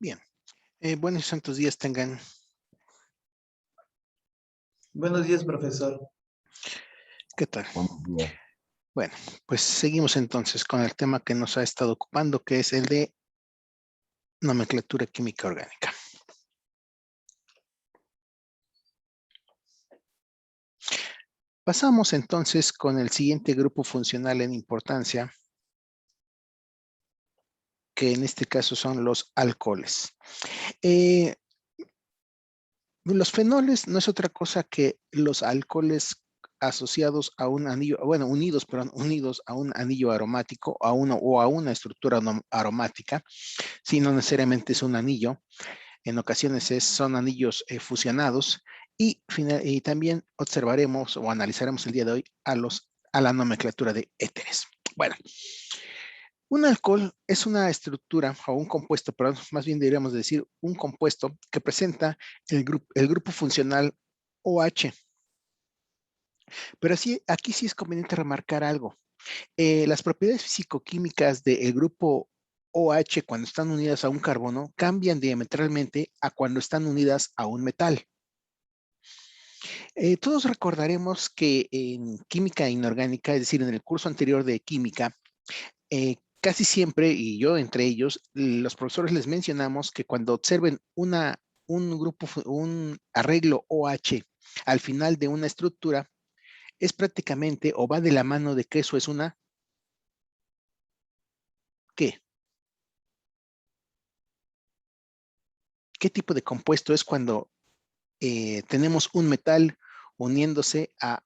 Bien, buenos y santos días tengan. Buenos días, profesor. ¿Qué tal? Buenos días. Bueno, pues seguimos entonces con el tema que nos ha estado ocupando, que es el de nomenclatura química orgánica. Pasamos entonces con el siguiente grupo funcional en importancia, que en este caso son los alcoholes. Los fenoles no es otra cosa que los alcoholes asociados a un anillo, bueno, unidos a un anillo aromático, o a una estructura aromática, si no necesariamente es un anillo. En ocasiones son anillos fusionados y también observaremos o analizaremos el día de hoy a la nomenclatura de éteres. Bueno, un alcohol es una estructura o un compuesto, perdón, más bien deberíamos decir un compuesto que presenta el grupo funcional OH. Pero aquí sí es conveniente remarcar algo. Las propiedades fisicoquímicas del grupo OH cuando están unidas a un carbono cambian diametralmente a cuando están unidas a un metal. Todos recordaremos que en química inorgánica, es decir, en el curso anterior de química, casi siempre, y yo entre ellos, los profesores les mencionamos que cuando observen un arreglo OH al final de una estructura, es prácticamente o va de la mano de que eso es una ¿qué? ¿Qué tipo de compuesto es cuando tenemos un metal uniéndose a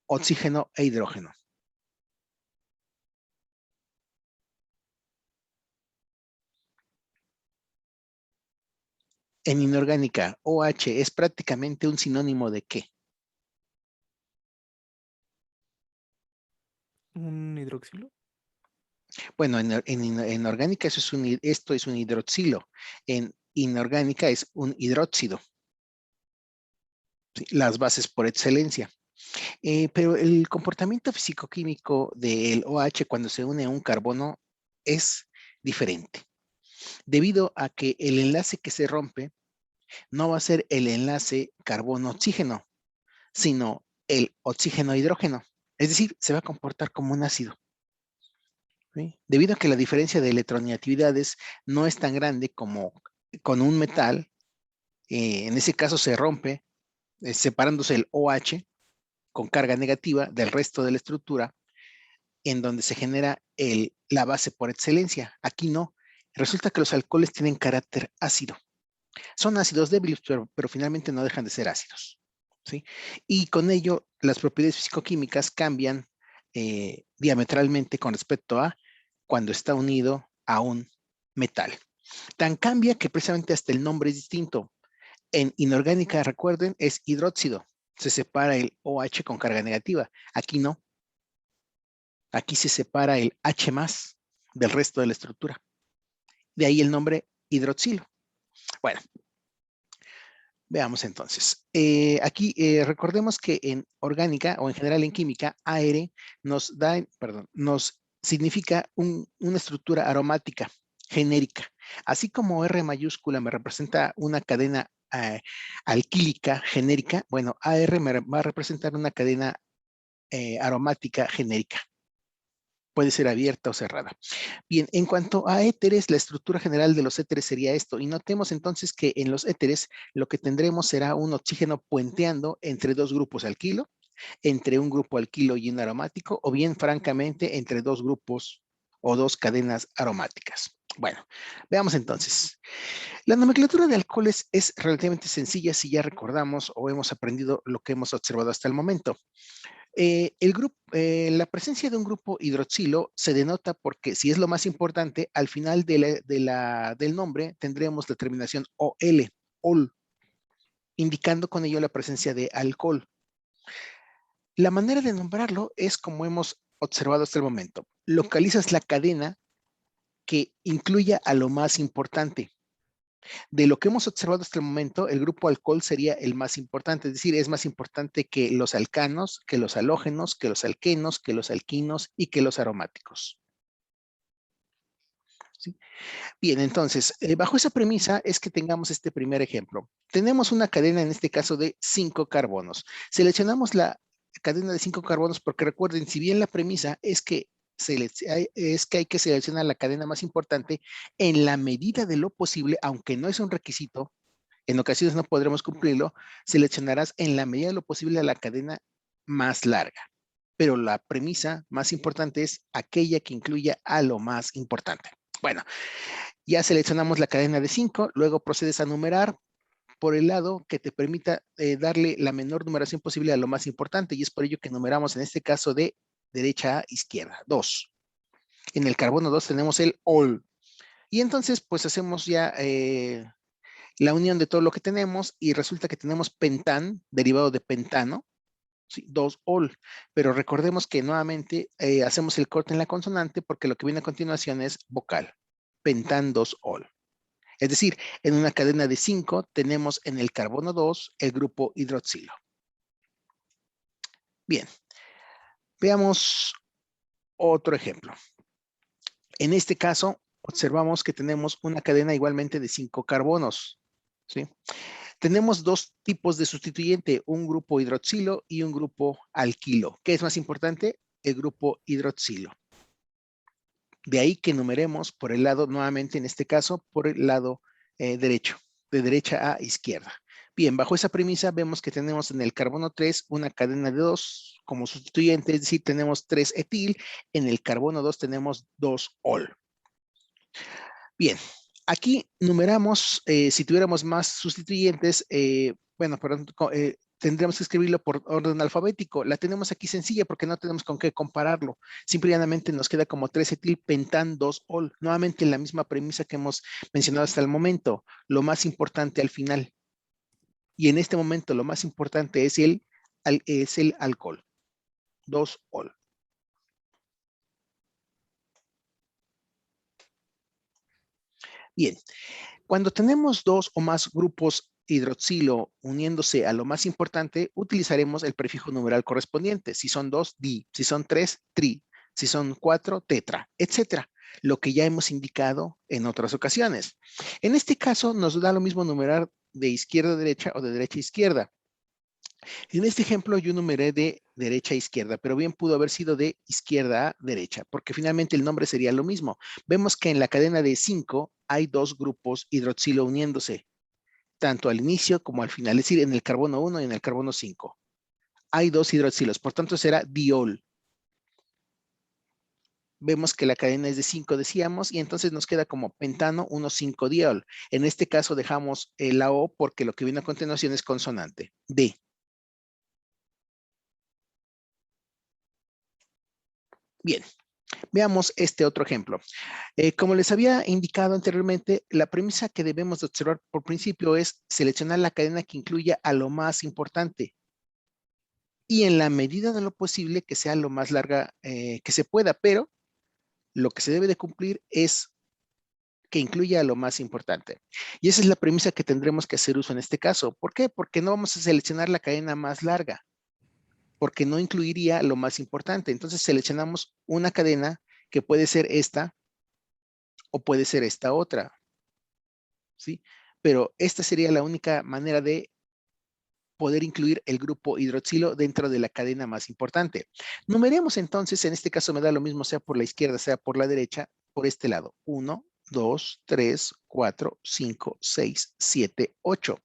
oxígeno e hidrógeno? En inorgánica, OH es prácticamente un sinónimo de ¿qué? ¿Un hidroxilo? Bueno, en orgánica esto es un hidroxilo. En inorgánica es un hidróxido. ¿Sí? Las bases por excelencia. Pero el comportamiento fisicoquímico del OH cuando se une a un carbono es diferente, debido a que el enlace que se rompe no va a ser el enlace carbono-oxígeno, sino el oxígeno-hidrógeno. Es decir, se va a comportar como un ácido. ¿Sí? Debido a que la diferencia de electronegatividades no es tan grande como con un metal, en ese caso se rompe separándose el OH con carga negativa del resto de la estructura, en donde se genera la base por excelencia. Aquí no. Resulta que los alcoholes tienen carácter ácido. Son ácidos débiles, pero finalmente no dejan de ser ácidos. ¿Sí? Y con ello, las propiedades fisicoquímicas cambian diametralmente con respecto a cuando está unido a un metal. Tan cambia que precisamente hasta el nombre es distinto. En inorgánica, recuerden, es hidróxido. Se separa el OH con carga negativa. Aquí no. Aquí se separa el H más del resto de la estructura. De ahí el nombre hidroxilo. Bueno, veamos entonces. Aquí recordemos que en orgánica o en general en química, AR nos significa una estructura aromática genérica. Así como R mayúscula me representa una cadena alquílica genérica, bueno, AR me va a representar una cadena aromática genérica. Puede ser abierta o cerrada. Bien, en cuanto a éteres, la estructura general de los éteres sería esto. Y notemos entonces que en los éteres lo que tendremos será un oxígeno puenteando entre dos grupos alquilo, entre un grupo alquilo y un aromático, o bien francamente entre dos grupos o dos cadenas aromáticas. Bueno, veamos entonces. La nomenclatura de alcoholes es relativamente sencilla si ya recordamos o hemos aprendido lo que hemos observado hasta el momento. La presencia de un grupo hidroxilo se denota porque, si es lo más importante, al final del nombre tendremos la terminación OL, OL, indicando con ello la presencia de alcohol. La manera de nombrarlo es como hemos observado hasta el momento. Localizas la cadena que incluya a lo más importante. De lo que hemos observado hasta el momento, el grupo alcohol sería el más importante, es decir, es más importante que los alcanos, que los halógenos, que los alquenos, que los alquinos y que los aromáticos. ¿sí? Bien, entonces, bajo esa premisa es que tengamos este primer ejemplo. Tenemos una cadena, en este caso, de 5 carbonos. Seleccionamos la cadena de 5 carbonos porque recuerden, si bien la premisa es que hay que seleccionar la cadena más importante en la medida de lo posible, aunque no es un requisito, en ocasiones no podremos cumplirlo, seleccionarás en la medida de lo posible la cadena más larga. Pero la premisa más importante es aquella que incluya a lo más importante. Bueno, ya seleccionamos la cadena de 5, luego procedes a numerar por el lado que te permita darle la menor numeración posible a lo más importante, y es por ello que numeramos en este caso de derecha a izquierda, 2. En el carbono 2 tenemos el all, y entonces pues hacemos ya la unión de todo lo que tenemos, y resulta que tenemos pentan, derivado de pentano, ¿sí? 2 all, pero recordemos que nuevamente hacemos el corte en la consonante porque lo que viene a continuación es vocal, pentan 2 all. Es decir, en una cadena de 5 tenemos en el carbono 2 el grupo hidroxilo. Bien, veamos otro ejemplo. En este caso, observamos que tenemos una cadena igualmente de 5 carbonos, ¿sí? Tenemos dos tipos de sustituyente, un grupo hidroxilo y un grupo alquilo. ¿Qué es más importante? El grupo hidroxilo. De ahí que numeremos por el lado, nuevamente en este caso, por el lado derecho, de derecha a izquierda. Bien, bajo esa premisa vemos que tenemos en el carbono 3 una cadena de 2 como sustituyente, es decir, tenemos 3 etil, en el carbono 2 tenemos 2 ol. Bien, aquí numeramos, si tuviéramos más sustituyentes, bueno, perdón, tendríamos que escribirlo por orden alfabético. La tenemos aquí sencilla porque no tenemos con qué compararlo. Simplemente nos queda como 3-etil-pentan 2-ol. Nuevamente la misma premisa que hemos mencionado hasta el momento. Lo más importante al final. Y en este momento lo más importante es el alcohol. 2-ol. Bien, cuando tenemos dos o más grupos hidroxilo uniéndose a lo más importante, utilizaremos el prefijo numeral correspondiente. Si son 2, di. Si son 3, tri. Si son 4, tetra, etcétera. Lo que ya hemos indicado en otras ocasiones. En este caso, nos da lo mismo numerar de izquierda a derecha o de derecha a izquierda. En este ejemplo, yo numeré de derecha a izquierda, pero bien pudo haber sido de izquierda a derecha, porque finalmente el nombre sería lo mismo. Vemos que en la cadena de 5 hay dos grupos hidroxilo uniéndose, tanto al inicio como al final, es decir, en el carbono 1 y en el carbono 5. Hay dos hidroxilos, por tanto será diol. Vemos que la cadena es de 5, decíamos, y entonces nos queda como pentano 1,5-diol. En este caso dejamos la O porque lo que viene a continuación es consonante. D. Bien, veamos este otro ejemplo. Como les había indicado anteriormente, la premisa que debemos de observar por principio es seleccionar la cadena que incluya a lo más importante. Y en la medida de lo posible que sea lo más larga que se pueda, pero lo que se debe de cumplir es que incluya a lo más importante. Y esa es la premisa que tendremos que hacer uso en este caso. ¿Por qué? Porque no vamos a seleccionar la cadena más larga, porque no incluiría lo más importante. Entonces seleccionamos una cadena que puede ser esta o puede ser esta otra, ¿sí? Pero esta sería la única manera de poder incluir el grupo hidroxilo dentro de la cadena más importante. Numeremos entonces, en este caso me da lo mismo sea por la izquierda, sea por la derecha, por este lado. 1, 2, 3, 4, 5, 6, 7, 8.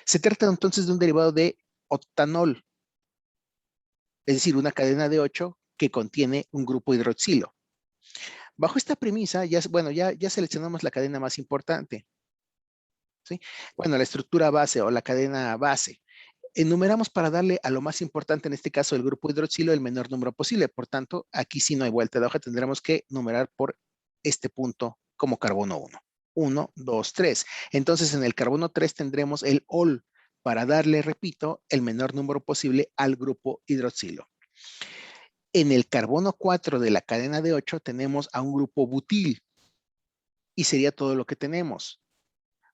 Se trata entonces de un derivado de octanol, es decir, una cadena de 8 que contiene un grupo hidroxilo. Bajo esta premisa, bueno, ya seleccionamos la cadena más importante, ¿sí? Bueno, la estructura base o la cadena base. Enumeramos para darle a lo más importante, en este caso el grupo hidroxilo, el menor número posible. Por tanto, aquí sí no hay vuelta de hoja, tendremos que numerar por este punto como carbono 1. 1, 2, 3. Entonces, en el carbono 3 tendremos el ol para darle, repito, el menor número posible al grupo hidroxilo. En el carbono 4 de la cadena de 8 tenemos a un grupo butil y sería todo lo que tenemos.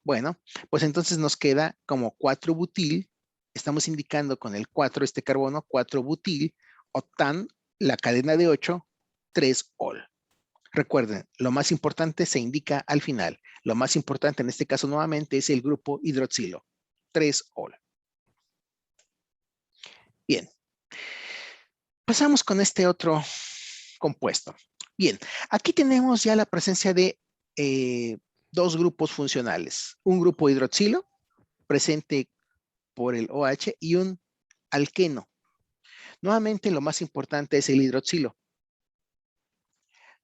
Bueno, pues entonces nos queda como 4-butil. Estamos indicando con el 4 este carbono, 4-butil, octan, la cadena de 8, 3-ol. Recuerden, lo más importante se indica al final. Lo más importante en este caso nuevamente es el grupo hidroxilo. 3-ol. Bien. Pasamos con este otro compuesto. Bien, aquí tenemos ya la presencia de dos grupos funcionales. Un grupo hidroxilo presente por el OH y un alqueno. Nuevamente, lo más importante es el hidroxilo.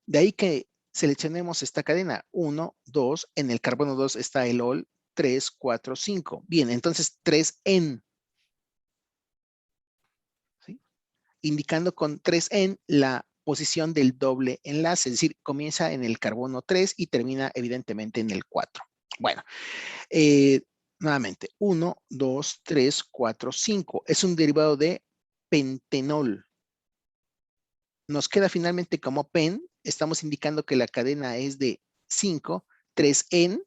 De ahí que seleccionemos esta cadena. 1, 2, en el carbono 2 está el ol, 3, 4, 5. Bien, entonces 3-en. ¿Sí? Indicando con 3-en la posición del doble enlace, es decir, comienza en el carbono 3 y termina evidentemente en el 4. Bueno, nuevamente, 1, 2, 3, 4, 5. Es un derivado de pentenol. Nos queda finalmente como pen, estamos indicando que la cadena es de 5, 3-en,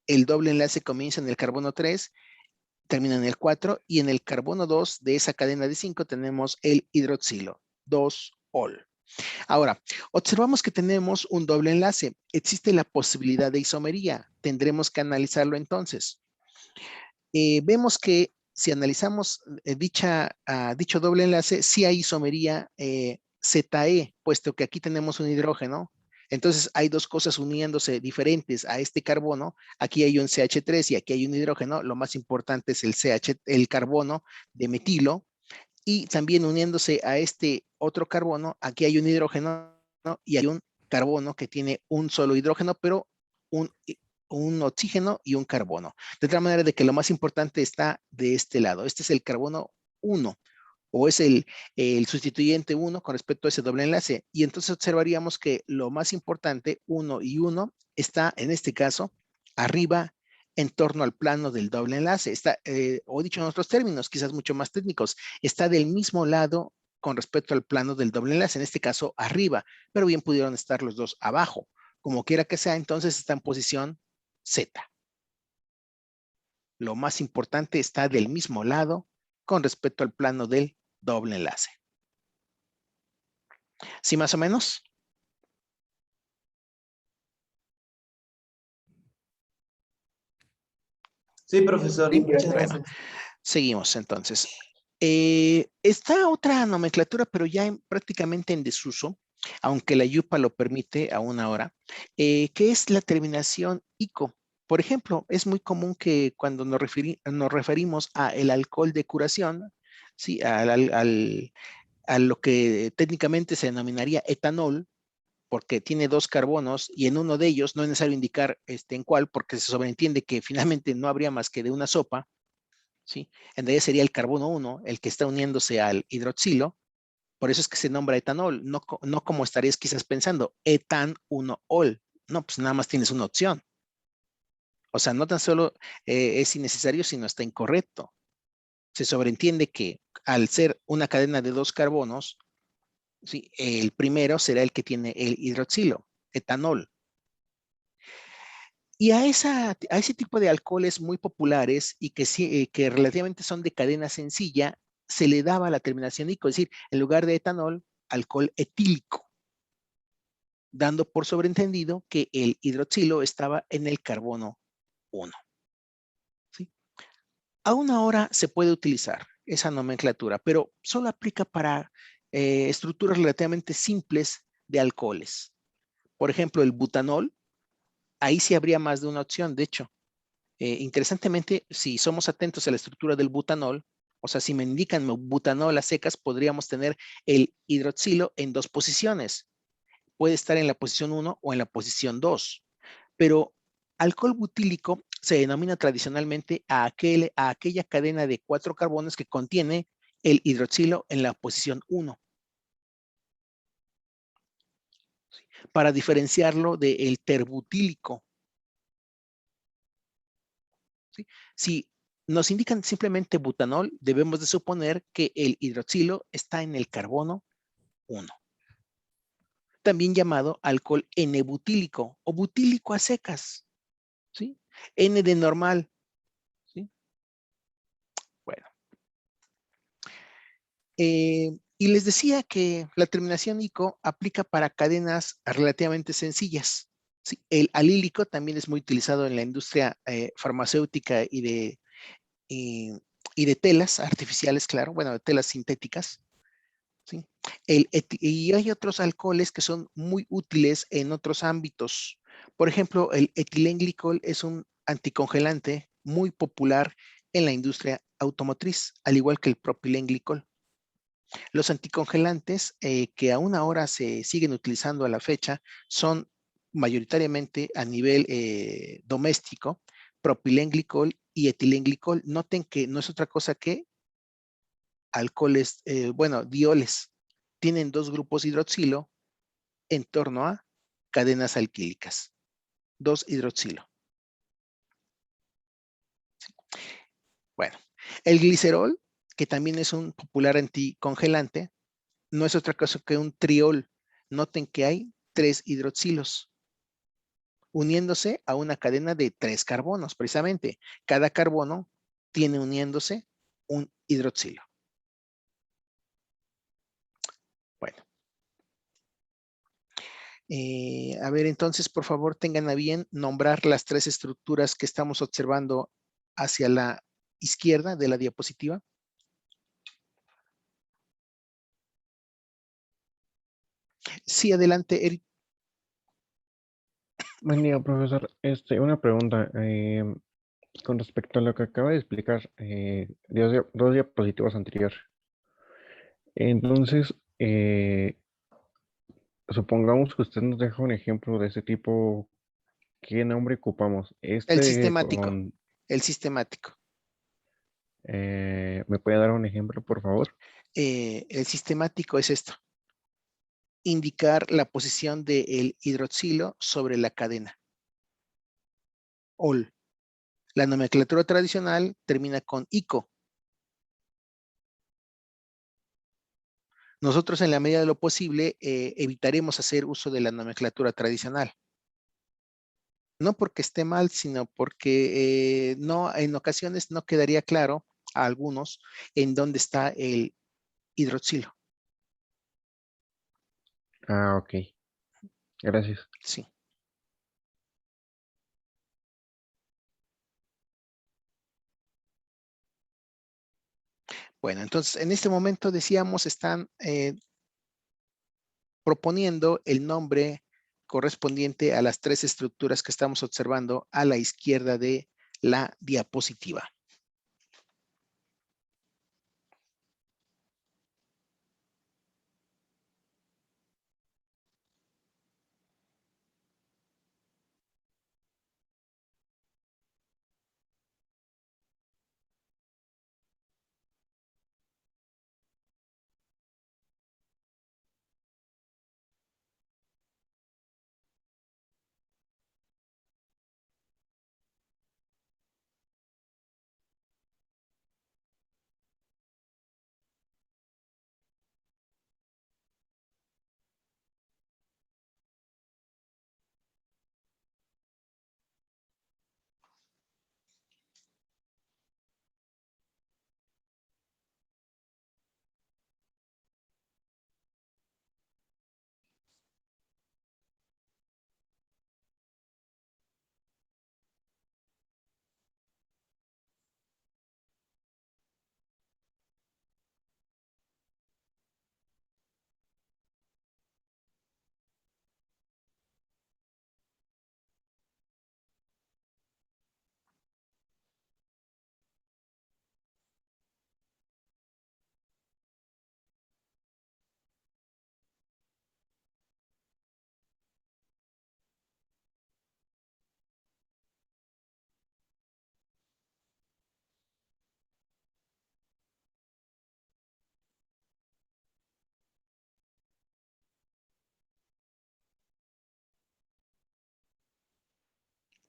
el doble enlace comienza en el carbono 3, termina en el 4, y en el carbono 2 de esa cadena de 5 tenemos el hidroxilo, 2-ol. Ahora, observamos que tenemos un doble enlace. Existe la posibilidad de isomería. Tendremos que analizarlo entonces. Vemos que si analizamos dicho doble enlace, sí hay isomería ZE, puesto que aquí tenemos un hidrógeno. Entonces hay dos cosas uniéndose diferentes a este carbono. Aquí hay un CH3 y aquí hay un hidrógeno. Lo más importante es el carbono de metilo. Y también uniéndose a este otro carbono, aquí hay un hidrógeno, ¿no? Y hay un carbono que tiene un solo hidrógeno, pero un, un oxígeno y un carbono. De tal manera de que lo más importante está de este lado. Este es el carbono 1 o es el sustituyente 1 con respecto a ese doble enlace. Y entonces observaríamos que lo más importante, 1 y 1, está en este caso arriba en torno al plano del doble enlace. Está, o dicho en otros términos, quizás mucho más técnicos, está del mismo lado con respecto al plano del doble enlace, en este caso arriba, pero bien pudieron estar los dos abajo. Como quiera que sea, entonces está en posición Z. Lo más importante está del mismo lado con respecto al plano del doble enlace. ¿Sí más o menos? Sí, profesor, ¿Sí? muchas Bueno, gracias. seguimos entonces. Está otra nomenclatura, pero ya prácticamente en desuso, aunque la YUPA lo permite aún ahora, que es la terminación ICO. Por ejemplo, es muy común que cuando nos referimos a el alcohol de curación, ¿sí? A lo que técnicamente se denominaría etanol, porque tiene dos carbonos y en uno de ellos no es necesario indicar en cuál, porque se sobreentiende que finalmente no habría más que de una sopa, ¿sí? En realidad sería el carbono 1 el que está uniéndose al hidroxilo, por eso es que se nombra etanol, no como estarías quizás pensando, etan 1-ol, no, pues nada más tienes una opción. O sea, no tan solo es innecesario, sino está incorrecto. Se sobreentiende que al ser una cadena de dos carbonos, ¿sí? El primero será el que tiene el hidroxilo, etanol. Y a ese tipo de alcoholes muy populares y que relativamente son de cadena sencilla, se le daba la terminación ico, es decir, en lugar de etanol, alcohol etílico, dando por sobreentendido que el hidroxilo estaba en el carbono 1. ¿Sí? Aún ahora se puede utilizar esa nomenclatura, pero solo aplica para estructuras relativamente simples de alcoholes. Por ejemplo, el butanol, ahí sí habría más de una opción, de hecho. Interesantemente, si somos atentos a la estructura del butanol, o sea, si me indican butanol a secas, podríamos tener el hidroxilo en dos posiciones. Puede estar en la posición 1 o en la posición 2. Pero alcohol butílico se denomina tradicionalmente a aquella cadena de 4 carbonos que contiene el hidroxilo en la posición 1. Para diferenciarlo del terbutílico. ¿Sí? Si nos indican simplemente butanol, debemos de suponer que el hidroxilo está en el carbono 1. También llamado alcohol N-butílico o butílico a secas. ¿Sí? N de normal. ¿Sí? Bueno. Y les decía que la terminación ico aplica para cadenas relativamente sencillas. Sí, el alílico también es muy utilizado en la industria farmacéutica y, y de telas artificiales, claro, bueno, de telas sintéticas. ¿Sí? Y hay otros alcoholes que son muy útiles en otros ámbitos. Por ejemplo, el etilenglicol es un anticongelante muy popular en la industria automotriz, al igual que el propilenglicol. Los anticongelantes que aún ahora se siguen utilizando a la fecha son mayoritariamente a nivel doméstico, propilenglicol y etilenglicol. Noten que no es otra cosa que alcoholes, bueno, dioles. Tienen dos grupos hidroxilo en torno a cadenas alquílicas. 2-hidroxilo. Bueno, el glicerol, que también es un popular anticongelante, no es otra cosa que un triol. Noten que hay 3 hidroxilos uniéndose a una cadena de 3 carbonos, precisamente. Cada carbono tiene uniéndose un hidroxilo. Bueno, a ver, entonces, por favor, tengan a bien nombrar las 3 estructuras que estamos observando hacia la izquierda de la diapositiva. Sí, adelante, Eric. Buen día, profesor. Una pregunta. Con respecto a lo que acaba de explicar, dos diapositivas anteriores. Entonces, supongamos que usted nos deja un ejemplo de ese tipo. ¿Qué nombre ocupamos? El sistemático, el sistemático. ¿Me puede dar un ejemplo, por favor? El sistemático es esto. Indicar la posición del hidroxilo sobre la cadena. OL. La nomenclatura tradicional termina con ICO. Nosotros en la medida de lo posible evitaremos hacer uso de la nomenclatura tradicional. No porque esté mal, sino porque no, en ocasiones no quedaría claro a algunos en dónde está el hidroxilo. Ah, ok. Gracias. Sí. Bueno, entonces en este momento decíamos están proponiendo el nombre correspondiente a las 3 estructuras que estamos observando a la izquierda de la diapositiva.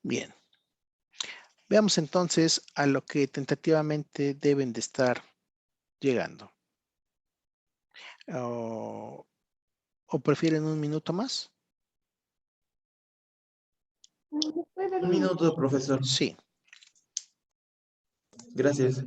Bien. Veamos entonces a lo que tentativamente deben de estar llegando. ¿O prefieren un minuto más? Un minuto, profesor. Sí. Gracias.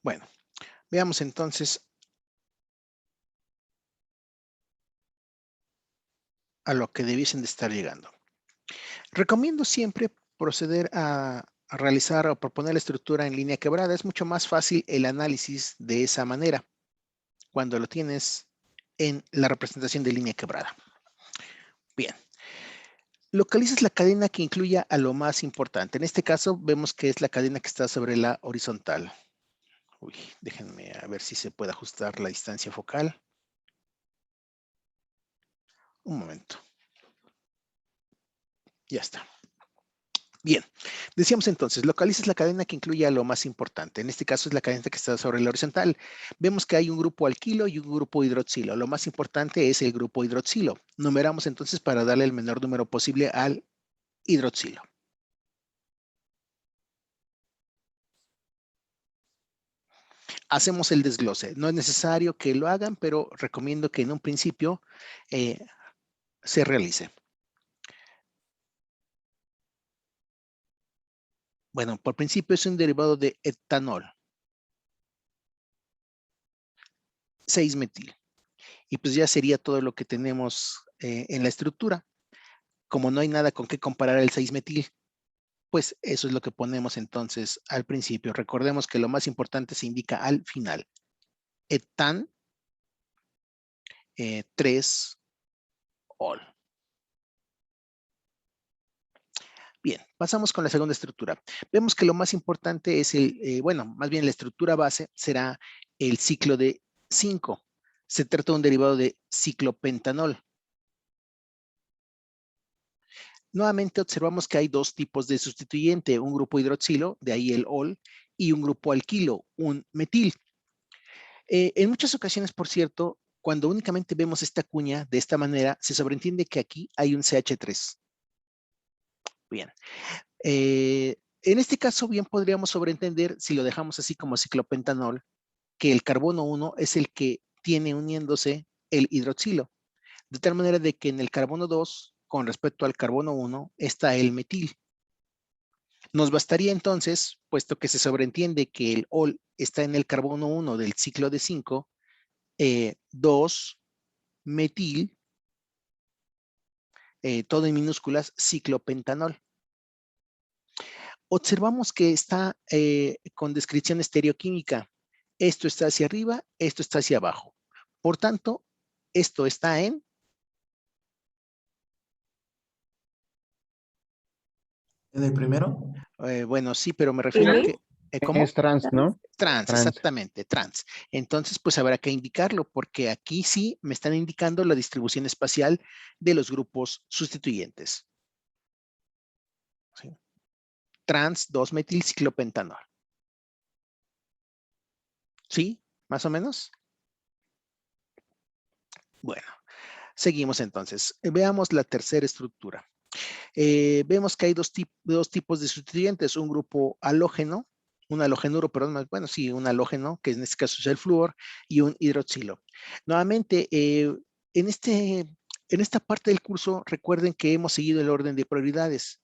Bueno, veamos entonces a lo que debiesen de estar llegando. Recomiendo siempre proceder a realizar o proponer la estructura en línea quebrada. Es mucho más fácil el análisis de esa manera cuando lo tienes en la representación de línea quebrada. Bien. Localizas la cadena que incluya a lo más importante. En este caso vemos que es la cadena que está sobre la horizontal. Uy, déjenme a ver si se puede ajustar la distancia focal. Un momento. Ya está. Bien, decíamos entonces, localizas la cadena que incluye a lo más importante. En este caso es la cadena que está sobre la horizontal. Vemos que hay un grupo alquilo y un grupo hidroxilo. Lo más importante es el grupo hidroxilo. Numeramos entonces para darle el menor número posible al hidroxilo. Hacemos el desglose. No es necesario que lo hagan, pero recomiendo que en un principio se realice. Bueno, por principio es un derivado de etanol, 6-metil. Y pues ya sería todo lo que tenemos en la estructura. Como no hay nada con qué comparar el 6-metil, pues eso es lo que ponemos entonces al principio. Recordemos que lo más importante se indica al final. Etan 3-ol. Bien, pasamos con la segunda estructura. Vemos que lo más importante es bueno, más bien la estructura base será el ciclo de 5. Se trata de un derivado de ciclopentanol. Nuevamente observamos que hay dos tipos de sustituyente, un grupo hidroxilo, de ahí el ol, y un grupo alquilo, un metil. En muchas ocasiones, por cierto, cuando únicamente vemos esta cuña de esta manera, se sobreentiende que aquí hay un CH3. Bien. En este caso, bien podríamos sobreentender, si lo dejamos así como ciclopentanol, que el carbono 1 es el que tiene uniéndose el hidroxilo. De tal manera de que en el carbono 2, con respecto al carbono 1, está el metil. Nos bastaría entonces, puesto que se sobreentiende que el ol está en el carbono 1 del ciclo de 5, 2-metil, todo en minúsculas, ciclopentanol. Observamos que está con descripción estereoquímica. Esto está hacia arriba, esto está hacia abajo. Por tanto, esto está en... ¿En el primero? bueno, sí, pero me refiero a que... ¿cómo? Es trans, ¿no? Trans, Trans. exactamente, trans. Entonces, pues habrá que indicarlo porque aquí sí me están indicando la distribución espacial de los grupos sustituyentes. ¿Sí? Trans 2-metilciclopentanol. ¿Sí? ¿Más o menos? Bueno, seguimos entonces. Veamos la tercera estructura. Vemos que hay dos tipos de sustituyentes, un grupo halógeno, un halogenuro, perdón, bueno, sí, un halógeno, que en este caso es el flúor, y un hidroxilo. Nuevamente, en esta parte del curso, recuerden que hemos seguido el orden de prioridades.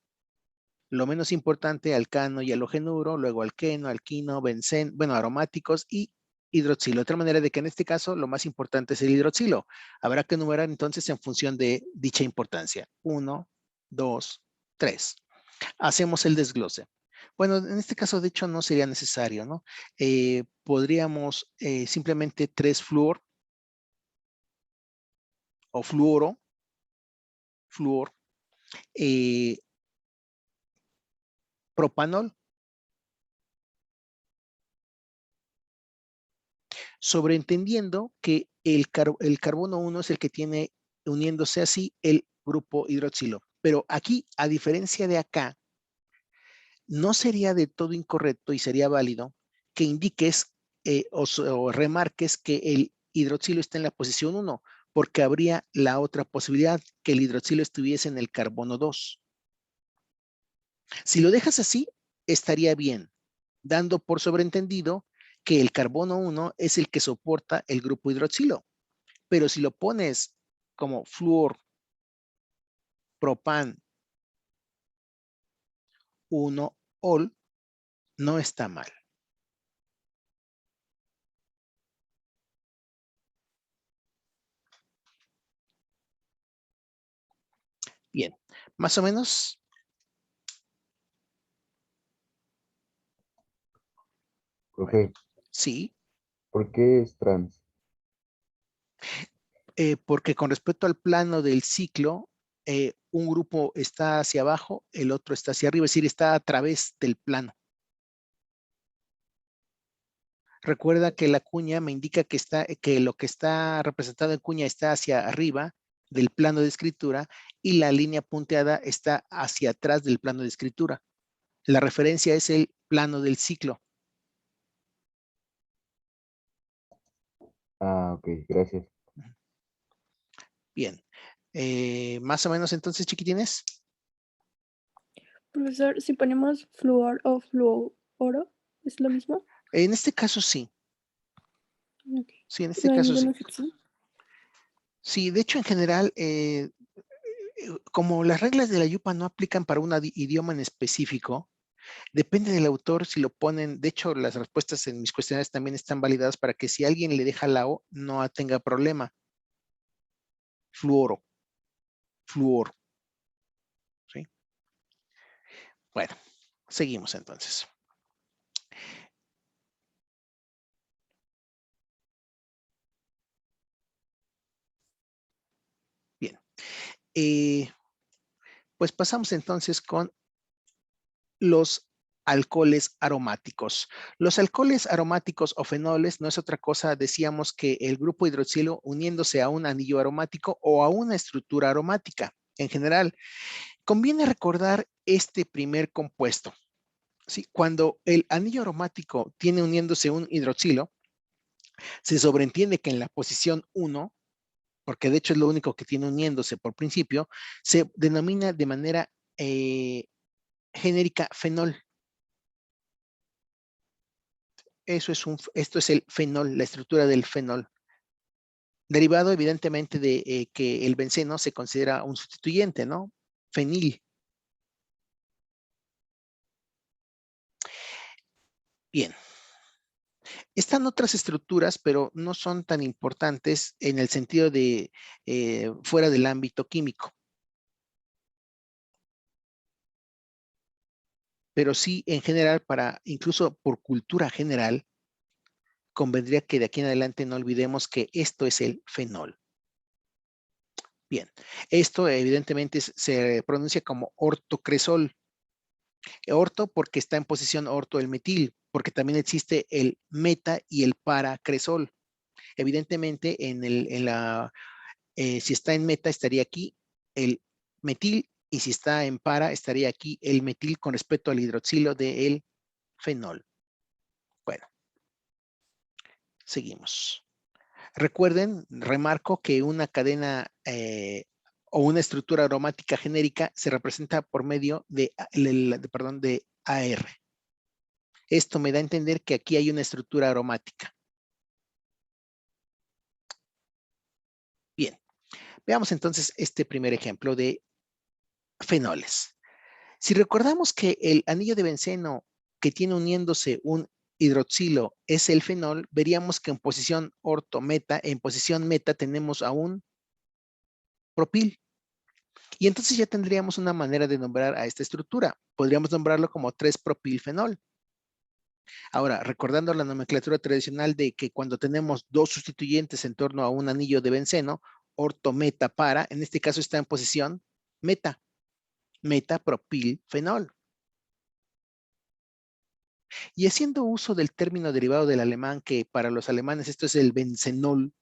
Lo menos importante, alcano y halogenuro, luego alqueno, alquino, benceno, bueno, aromáticos y hidroxilo. De otra manera de que en este caso lo más importante es el hidroxilo. Habrá que enumerar entonces en función de dicha importancia. 1, 2, 3. Hacemos el desglose. Bueno, en este caso de hecho no sería necesario, ¿no? Podríamos simplemente 3-fluor o fluoro, fluor, propanol, sobreentendiendo que el carbono 1 es el que tiene uniéndose así el grupo hidroxilo. Pero aquí, a diferencia de acá, no sería de todo incorrecto y sería válido que indiques o remarques que el hidroxilo está en la posición 1, porque habría la otra posibilidad, que el hidroxilo estuviese en el carbono 2. Si lo dejas así, estaría bien, dando por sobreentendido que el carbono 1 es el que soporta el grupo hidroxilo. Pero si lo pones como flúor, propan, 1-ol, no está mal. Bien, más o menos. Profe, Sí, ¿por qué es trans? porque con respecto al plano del ciclo, un grupo está hacia abajo, el otro está hacia arriba, es decir, está a través del plano. Recuerda que la cuña me indica que lo que está representado en cuña está hacia arriba del plano de escritura y la línea punteada está hacia atrás del plano de escritura. La referencia es el plano del ciclo. Ah, ok, gracias. Bien. Más o menos entonces, chiquitines. Profesor, si ponemos flúor o fluoro, ¿es lo mismo? En este caso sí. Ok. Sí, en este ¿No hay caso sí. ninguna excepción? Sí, de hecho, en general, como las reglas de la YUPA no aplican para un idioma en específico, depende del autor si lo ponen. De hecho, las respuestas en mis cuestionarios también están validadas para que si alguien le deja la O, no tenga problema. Fluoro, fluor. ¿Sí? Bueno, seguimos entonces. Bien. Pues pasamos entonces con los alcoholes aromáticos. Los alcoholes aromáticos o fenoles no es otra cosa, decíamos, que el grupo hidroxilo uniéndose a un anillo aromático o a una estructura aromática. En general, conviene recordar este primer compuesto. ¿Sí? Cuando el anillo aromático tiene uniéndose un hidroxilo, se sobreentiende que en la posición 1, porque de hecho es lo único que tiene uniéndose por principio, se denomina de manera genérica fenol. Esto es el fenol, la estructura del fenol. Derivado evidentemente de que el benceno se considera un sustituyente, ¿no? Fenil. Bien. Están otras estructuras, pero no son tan importantes en el sentido de fuera del ámbito químico. Pero sí, en general, incluso por cultura general, convendría que de aquí en adelante no olvidemos que esto es el fenol. Bien, esto evidentemente se pronuncia como ortocresol. Orto porque está en posición orto el metil, porque también existe el meta y el paracresol. Evidentemente, si está en meta estaría aquí el metil y si está en para estaría aquí el metil con respecto al hidroxilo del fenol. Bueno, seguimos. Recuerden, remarco que una cadena o una estructura aromática genérica se representa por medio de AR. Esto me da a entender que aquí hay una estructura aromática. Bien, veamos entonces este primer ejemplo de fenoles. Si recordamos que el anillo de benceno que tiene uniéndose un hidroxilo es el fenol, veríamos que en posición orto-meta, en posición meta tenemos a un propil. Y entonces ya tendríamos una manera de nombrar a esta estructura. Podríamos nombrarlo como 3-propilfenol. Ahora, recordando la nomenclatura tradicional de que cuando tenemos dos sustituyentes en torno a un anillo de benceno, orto, meta, para, en este caso está en posición meta, metapropilfenol. Y haciendo uso del término derivado del alemán, que para los alemanes esto es el benzenol,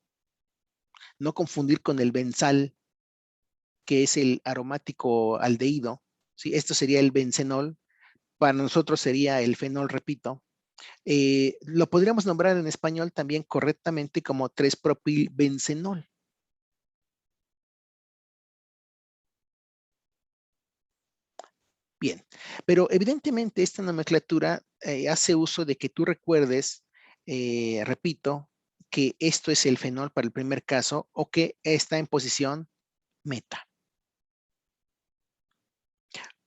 no confundir con el benzal, que es el aromático aldehído, ¿sí? Esto sería el benzenol, para nosotros sería el fenol, repito. Lo podríamos nombrar en español también correctamente como 3-propilbenzenol. Bien, pero evidentemente esta nomenclatura hace uso de que tú recuerdes, repito, que esto es el fenol para el primer caso o que está en posición meta.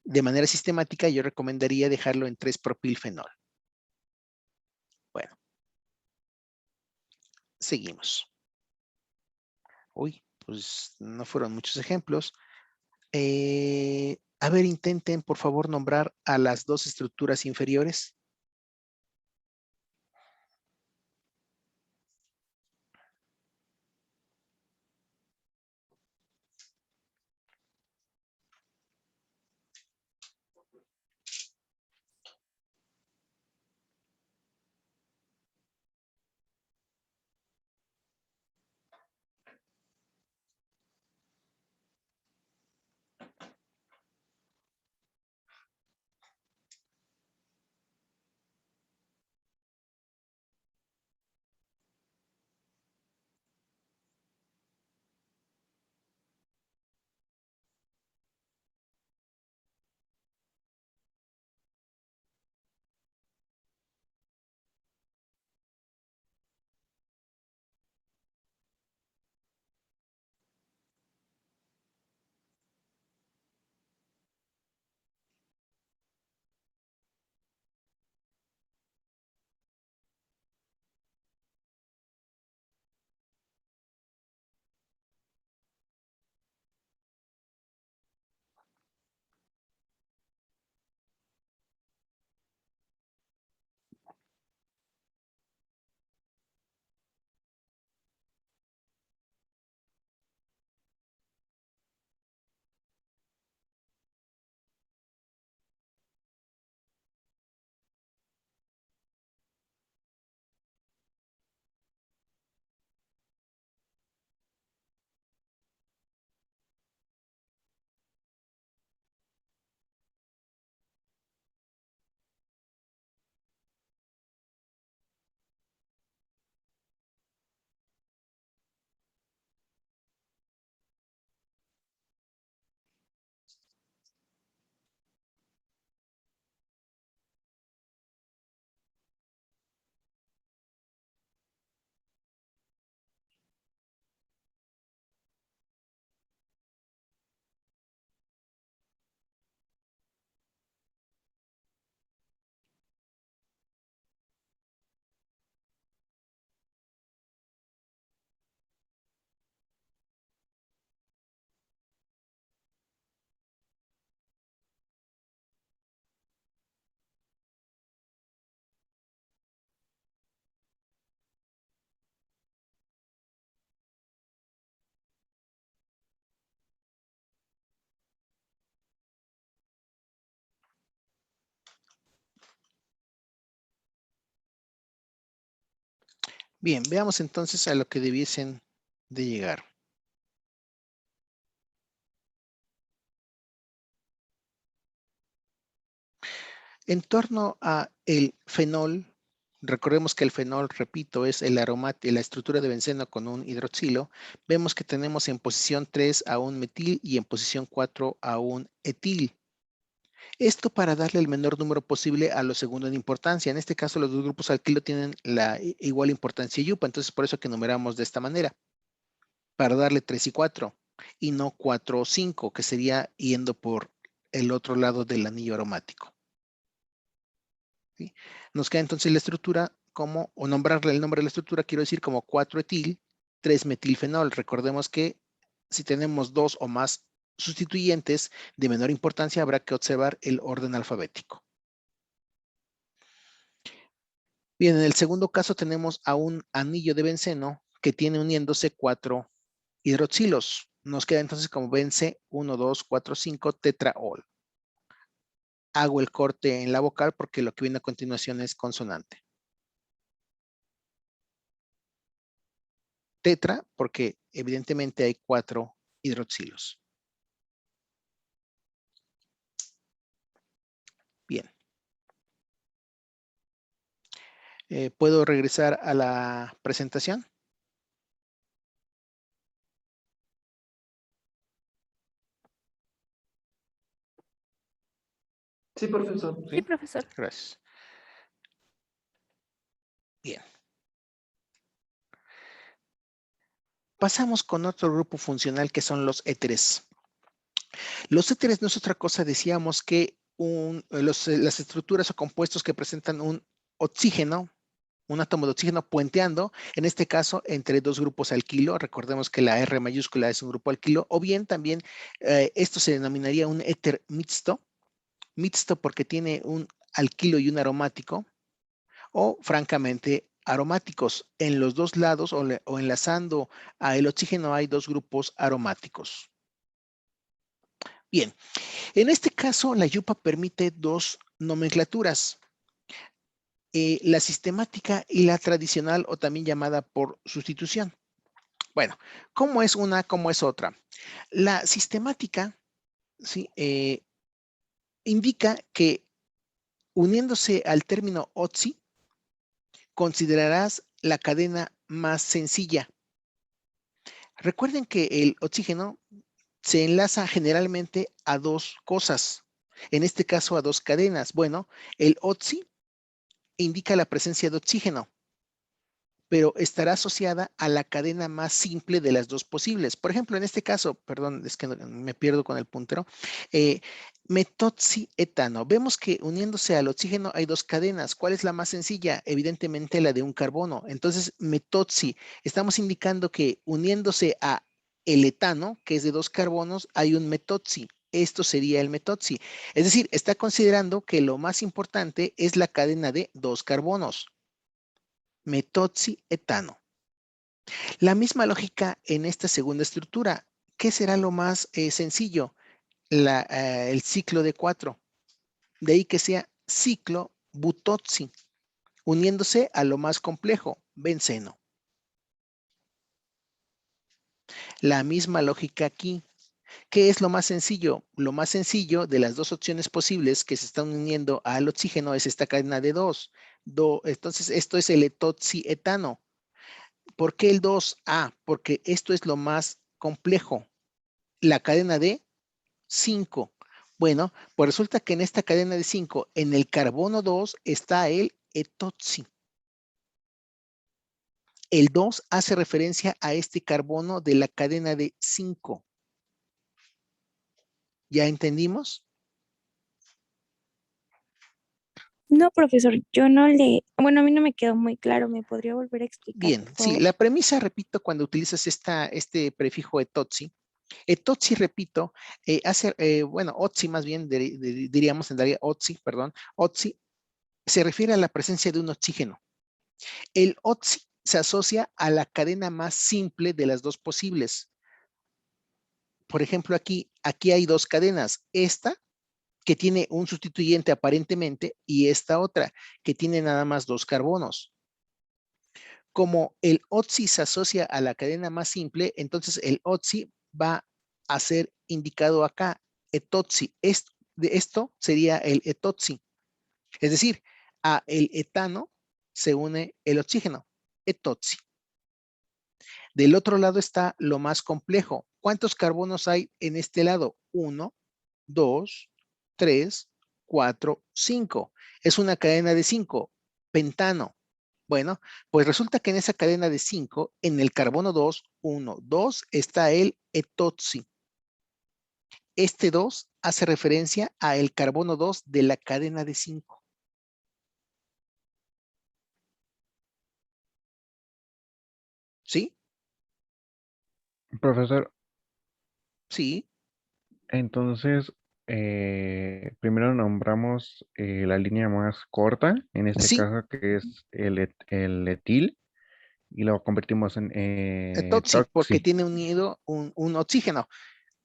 De manera sistemática, yo recomendaría dejarlo en 3-propilfenol. Bueno, seguimos. Uy, pues no fueron muchos ejemplos. A ver, intenten por favor nombrar a las dos estructuras inferiores. Bien, veamos entonces a lo que debiesen de llegar. En torno a el fenol, recordemos que el fenol, repito, es el aromático, la estructura de benceno con un hidroxilo. Vemos que tenemos en posición 3 a un metil y en posición 4 a un etil. Esto para darle el menor número posible a lo segundo en importancia. En este caso, los dos grupos alquilo tienen la igual importancia yupa, entonces por eso que numeramos de esta manera, para darle 3 y 4, y no 4 o 5, que sería yendo por el otro lado del anillo aromático. ¿Sí? Nos queda entonces la estructura como, o nombrarle el nombre de la estructura, quiero decir como 4-etil, 3-metilfenol. Recordemos que si tenemos dos o más sustituyentes de menor importancia, habrá que observar el orden alfabético. Bien, en el segundo caso tenemos a un anillo de benceno que tiene uniéndose 4 hidroxilos. Nos queda entonces como bence 1, 2, 4, 5 tetraol. Hago el corte en la vocal porque lo que viene a continuación es consonante. Tetra, porque evidentemente hay 4 hidroxilos. Bien. ¿Puedo regresar a la presentación? Sí, profesor. Sí, profesor. Gracias. Bien. Pasamos con otro grupo funcional que son los éteres. Los éteres no es otra cosa, decíamos que las estructuras o compuestos que presentan un oxígeno un átomo de oxígeno puenteando, en este caso, entre dos grupos alquilo. Recordemos que la R mayúscula es un grupo alquilo, o bien también esto se denominaría un éter mixto porque tiene un alquilo y un aromático, o francamente aromáticos. En los dos lados o enlazando a el oxígeno hay dos grupos aromáticos. Bien, en este caso la yupa permite dos nomenclaturas. La sistemática y la tradicional, o también llamada por sustitución. Bueno, ¿cómo es una, cómo es otra? La sistemática, ¿sí? Indica que uniéndose al término OTSI, considerarás la cadena más sencilla. Recuerden que el oxígeno se enlaza generalmente a dos cosas, en este caso a dos cadenas. Bueno, el OTSI indica la presencia de oxígeno, pero estará asociada a la cadena más simple de las dos posibles. Por ejemplo, en este caso, perdón, es que me pierdo con el puntero, metoxietano. Vemos que uniéndose al oxígeno hay dos cadenas. ¿Cuál es la más sencilla? Evidentemente la de un carbono. Entonces, metoxi, estamos indicando que uniéndose a el etano, que es de dos carbonos, hay un metoxi. Esto sería el metoxi. Es decir, está considerando que lo más importante es la cadena de dos carbonos. Metoxietano. La misma lógica en esta segunda estructura. ¿Qué será lo más sencillo? El ciclo de 4. De ahí que sea ciclo butoxi, uniéndose a lo más complejo, benceno. La misma lógica aquí. ¿Qué es lo más sencillo? Lo más sencillo de las dos opciones posibles que se están uniendo al oxígeno es esta cadena de 2. Entonces, esto es el etoxietano. ¿Por qué el 2A? Porque esto es lo más complejo. La cadena de 5. Bueno, pues resulta que en esta cadena de 5, en el carbono 2 está el etoxi. El 2 hace referencia a este carbono de la cadena de 5. ¿Ya entendimos? No, profesor, yo no le, bueno, a mí no me quedó muy claro, ¿me podría volver a explicar, Bien, por sí, favor? la premisa, repito, cuando utilizas este prefijo etoxi, etoxi, repito, bueno, otsi más bien, diríamos en realidad otsi, perdón, otsi se refiere a la presencia de un oxígeno. El otsi se asocia a la cadena más simple de las dos posibles. Por ejemplo, aquí hay dos cadenas. Esta, que tiene un sustituyente aparentemente, y esta otra, que tiene nada más dos carbonos. Como el otsi se asocia a la cadena más simple, entonces el otsi va a ser indicado acá, etotsi. Esto sería el etotsi. Es decir, a el etano se une el oxígeno, etotsi. Del otro lado está lo más complejo. ¿Cuántos carbonos hay en este lado? 1, 2, 3, 4, 5. Es una cadena de 5, pentano. Bueno, pues resulta que en esa cadena de 5, en el carbono 2, 1, 2, está el etoxi. Este 2 hace referencia a el carbono 2 de la cadena de 5. ¿Sí? Profesor, Sí. entonces, primero nombramos la línea más corta, en este Sí, caso que es el etil, y lo convertimos en etoxi, porque toxi. tiene unido un oxígeno.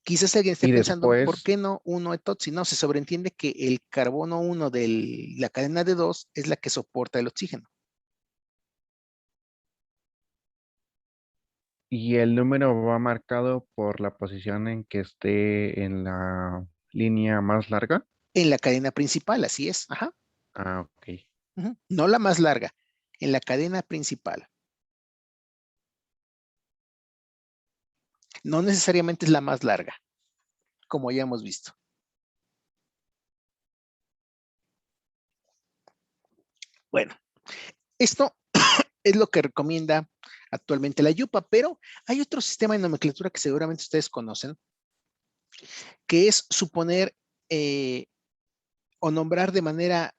Quizás alguien esté Y pensando, ¿por después, qué no 1 etoxi? No, se sobreentiende que el carbono 1 de la cadena de 2 es la que soporta el oxígeno. y el número va marcado por la posición en que esté en la línea más larga. En la cadena principal, así es. Ajá. Ah, ok. Ujú. No la más larga, en la cadena principal. No necesariamente es la más larga, como ya hemos visto. Bueno, esto es lo que recomienda actualmente la YUPA, pero hay otro sistema de nomenclatura que seguramente ustedes conocen, que es suponer o nombrar de manera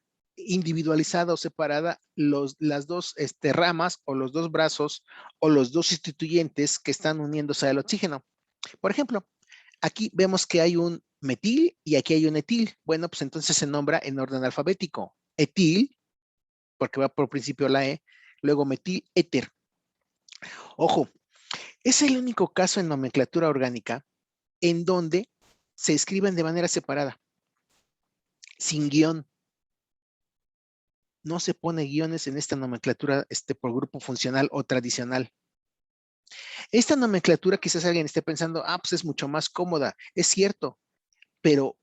individualizada o separada las dos ramas o los dos brazos o los dos sustituyentes que están uniéndose al oxígeno. Por ejemplo, aquí vemos que hay un metil y aquí hay un etil. Bueno, pues entonces se nombra en orden alfabético. Etil, porque va por principio la E, luego metil, éter. Ojo, es el único caso en nomenclatura orgánica en donde se escriben de manera separada, sin guión. No se pone guiones en esta nomenclatura por grupo funcional o tradicional. Esta nomenclatura quizás alguien esté pensando, pues es mucho más cómoda. Es cierto, pero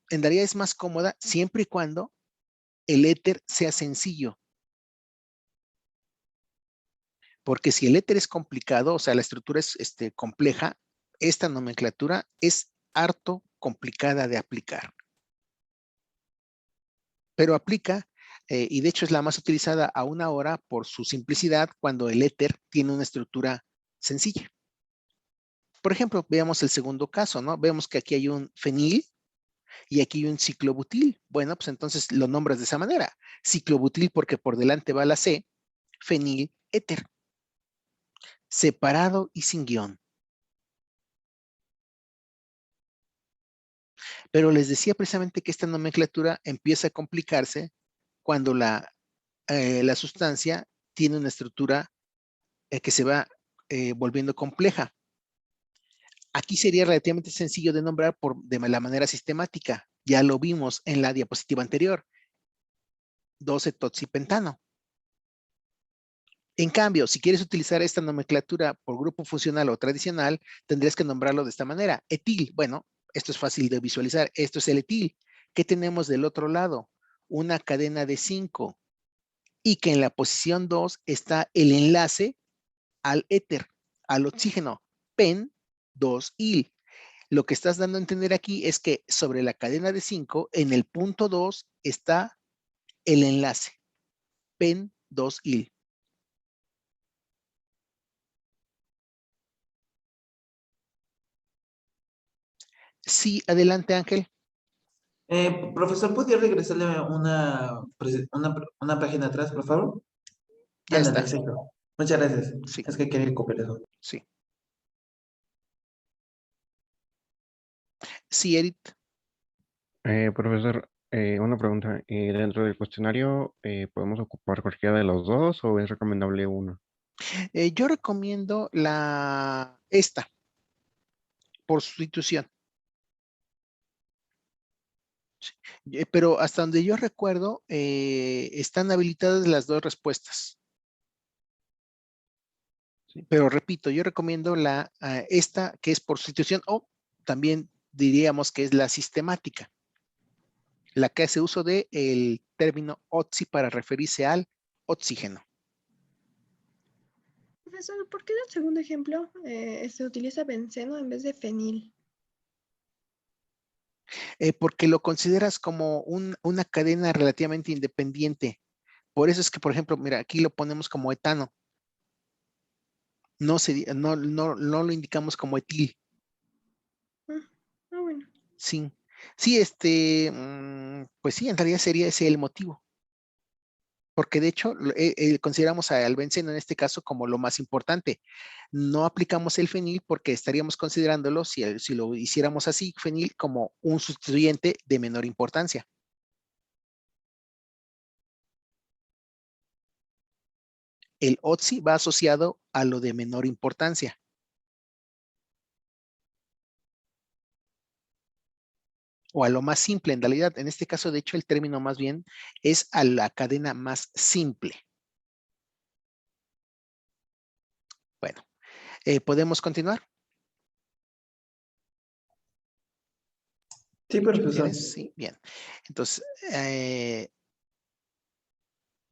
en realidad es más cómoda siempre y cuando el éter sea sencillo. Porque si el éter es complicado, o sea, la estructura es compleja, esta nomenclatura es harto complicada de aplicar. Pero aplica, y de hecho es la más utilizada aún ahora por su simplicidad cuando el éter tiene una estructura sencilla. Por ejemplo, veamos el segundo caso, ¿no? Vemos que aquí hay un fenil y aquí hay un ciclobutil. Bueno, pues entonces lo nombras de esa manera. Ciclobutil porque por delante va la C, fenil, éter. Separado y sin guión. Pero les decía precisamente que esta nomenclatura empieza a complicarse cuando la sustancia tiene una estructura que se va volviendo compleja. Aquí sería relativamente sencillo de nombrar de la manera sistemática. Ya lo vimos en la diapositiva anterior. 2-etoxipentano. En cambio, si quieres utilizar esta nomenclatura por grupo funcional o tradicional, tendrías que nombrarlo de esta manera. Etil, bueno, esto es fácil de visualizar. Esto es el etil. ¿Qué tenemos del otro lado? Una cadena de 5 y que en la posición 2 está el enlace al éter, al oxígeno, pen 2-il. Lo que estás dando a entender aquí es que sobre la cadena de 5, en el punto 2 está el enlace, pen 2-il. Sí, adelante Ángel. Profesor, ¿podría regresarle una página atrás, por favor? Ya Ándale, está. exacto. Muchas gracias. Sí, Es que quería copiar eso. sí. Sí, Edith. Profesor, una pregunta. ¿Dentro del cuestionario podemos ocupar cualquiera de los dos o es recomendable uno? Yo recomiendo esta, por sustitución. Pero hasta donde yo recuerdo, están habilitadas las dos respuestas. Sí, pero repito, yo recomiendo esta que es por sustitución o también diríamos que es la sistemática, la que hace uso del término oxi para referirse al oxígeno. Profesor, ¿por qué en el segundo ejemplo se utiliza benceno en vez de fenil? Porque lo consideras como una cadena relativamente independiente. Por eso es que, por ejemplo, mira, aquí lo ponemos como etano. No lo indicamos como etil. Bueno. Sí, sí, pues sí, en realidad sería ese el motivo. Porque de hecho consideramos al benceno en este caso como lo más importante. No aplicamos el fenil porque estaríamos considerándolo, si lo hiciéramos así, fenil como un sustituyente de menor importancia. El oxi va asociado a lo de menor importancia. O a lo más simple en realidad. En este caso, de hecho, el término más bien es a la cadena más simple. Bueno, ¿podemos continuar? Sí, profesor. Sí, bien. Entonces,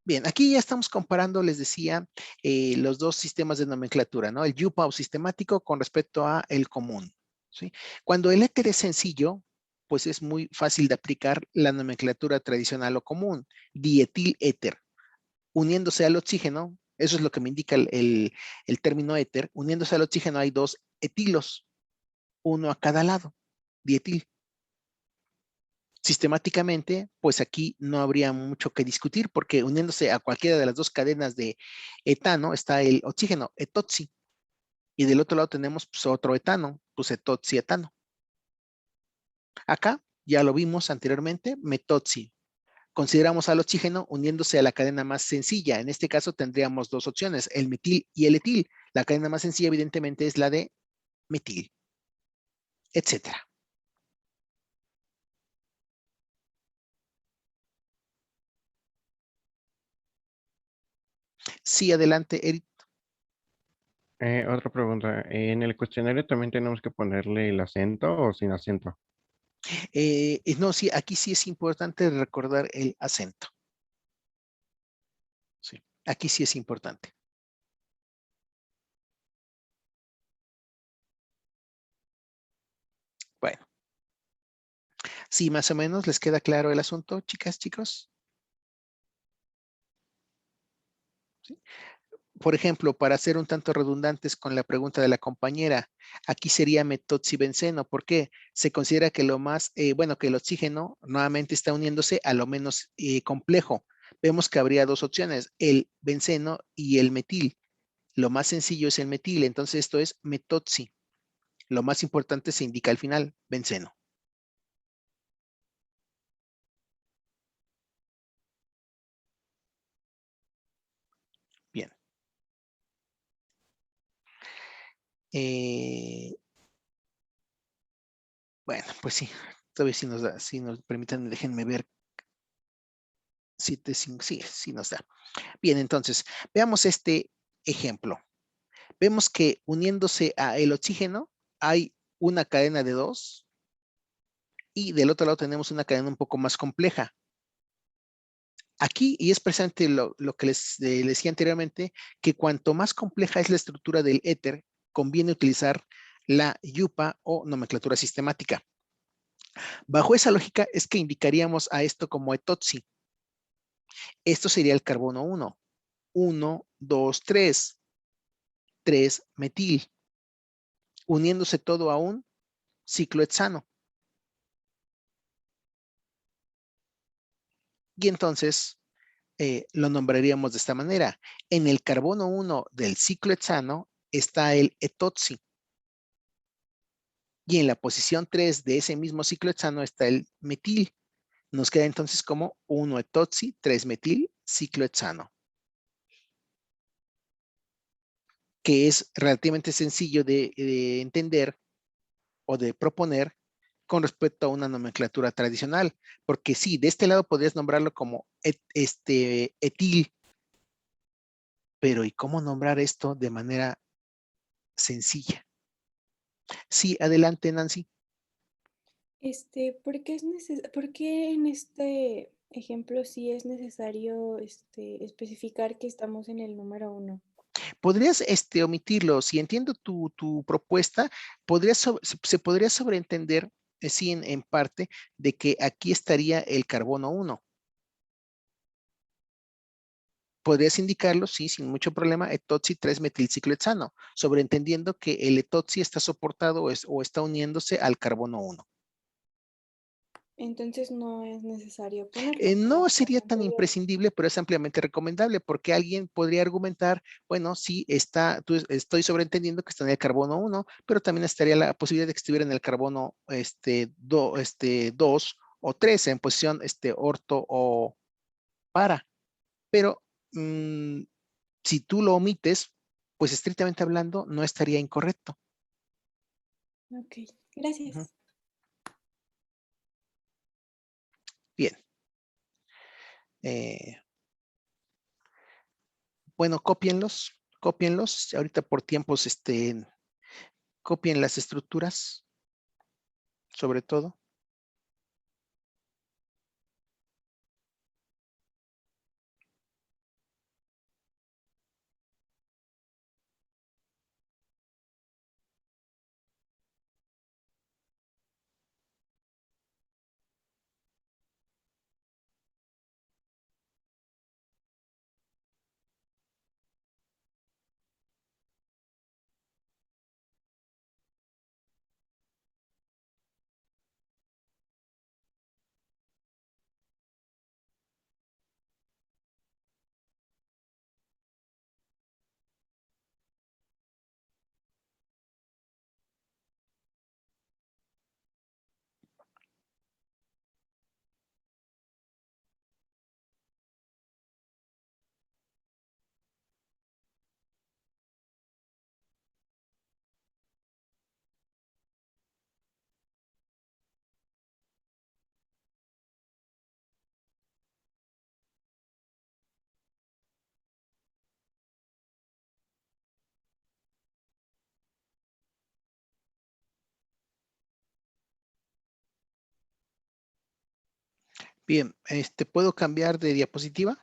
bien, aquí ya estamos comparando, les decía, los dos sistemas de nomenclatura, ¿no? El YUPAO sistemático con respecto a el común, ¿sí? Cuando el éter es sencillo, pues es muy fácil de aplicar la nomenclatura tradicional o común, dietil éter. Uniéndose al oxígeno, eso es lo que me indica el término éter, uniéndose al oxígeno hay dos etilos, uno a cada lado, dietil. Sistemáticamente, pues aquí no habría mucho que discutir porque uniéndose a cualquiera de las dos cadenas de etano está el oxígeno, etoxi, y del otro lado tenemos pues, otro etano, pues etoxietano. Acá ya lo vimos anteriormente, metoxi. Consideramos al oxígeno uniéndose a la cadena más sencilla. En este caso tendríamos dos opciones, el metil y el etil. La cadena más sencilla evidentemente es la de metil, etcétera. Sí, adelante, Eric. Otra pregunta. ¿En el cuestionario también tenemos que ponerle el acento o sin acento? No, sí, aquí sí es importante recordar el acento. Sí, aquí sí es importante. Bueno, sí, más o menos les queda claro el asunto, chicas, chicos. ¿Sí? Por ejemplo, para ser un tanto redundantes con la pregunta de la compañera, aquí sería metoxibenceno. ¿Por qué? Se considera que lo más, bueno, que el oxígeno nuevamente está uniéndose a lo menos complejo. Vemos que habría dos opciones, el benceno y el metil. Lo más sencillo es el metil, entonces esto es metoxi. Lo más importante se indica al final, benceno. Bien. Eh, bueno, pues sí, todavía sí nos da, si nos permiten, déjenme ver. 7, 5, sí, sí nos da. Bien, entonces, veamos este ejemplo. Vemos que uniéndose a el oxígeno hay una cadena de dos y del otro lado tenemos una cadena un poco más compleja. Aquí, y es presente lo que les decía anteriormente, que cuanto más compleja es la estructura del éter, conviene utilizar la yupa o nomenclatura sistemática. Bajo esa lógica es que indicaríamos a esto como etoxi. Esto sería el carbono 1. 1, 2, 3. 3 metil, uniéndose todo a un ciclohexano. Y entonces lo nombraríamos de esta manera. En el carbono 1 del ciclohexano está el etoxi. Y en la posición 3 de ese mismo ciclohexano está el metil. Nos queda entonces como 1 etoxi, 3 metil, ciclohexano. Que es relativamente sencillo de entender o de proponer con respecto a una nomenclatura tradicional, porque sí, de este lado podrías nombrarlo como etil, pero ¿y cómo nombrar esto de manera sencilla? Sí, adelante, Nancy. ¿Por qué en este ejemplo sí es necesario especificar que estamos en el número uno? Podrías omitirlo. Si entiendo tu propuesta, se podría sobreentender, sí, en parte, de que aquí estaría el carbono 1. Podrías indicarlo, sí, sin mucho problema, etoxi 3-metilciclohexano, sobreentendiendo que el etoxi está soportado o está uniéndose al carbono 1. Entonces no es necesario ponerlo para No la sería frase tan anterior. imprescindible, pero es ampliamente recomendable porque alguien podría argumentar, bueno, sí, estoy sobreentendiendo que está en el carbono 1, pero también estaría la posibilidad de que estuviera en el carbono 2 o 3 en posición orto o para. Pero si tú lo omites, pues estrictamente hablando, no estaría incorrecto. Ok, Ujú. gracias. Bien. Eh, bueno, cópienlos. Ahorita por tiempos, copien las estructuras, sobre todo. Bien, ¿puedo cambiar de diapositiva?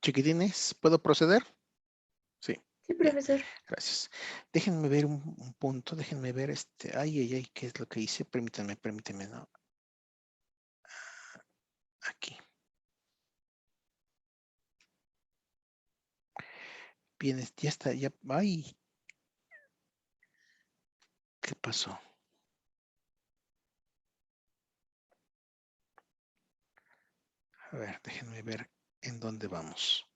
Chiquitines, ¿puedo proceder? Sí, Sí, bien, profesor. gracias. Déjenme ver un punto, déjenme ver ay, ¿qué es lo que hice? Permítanme, ¿no? Aquí. Bien, ya está, ya, ay. ¿Qué pasó? A ver, déjenme ver en dónde vamos.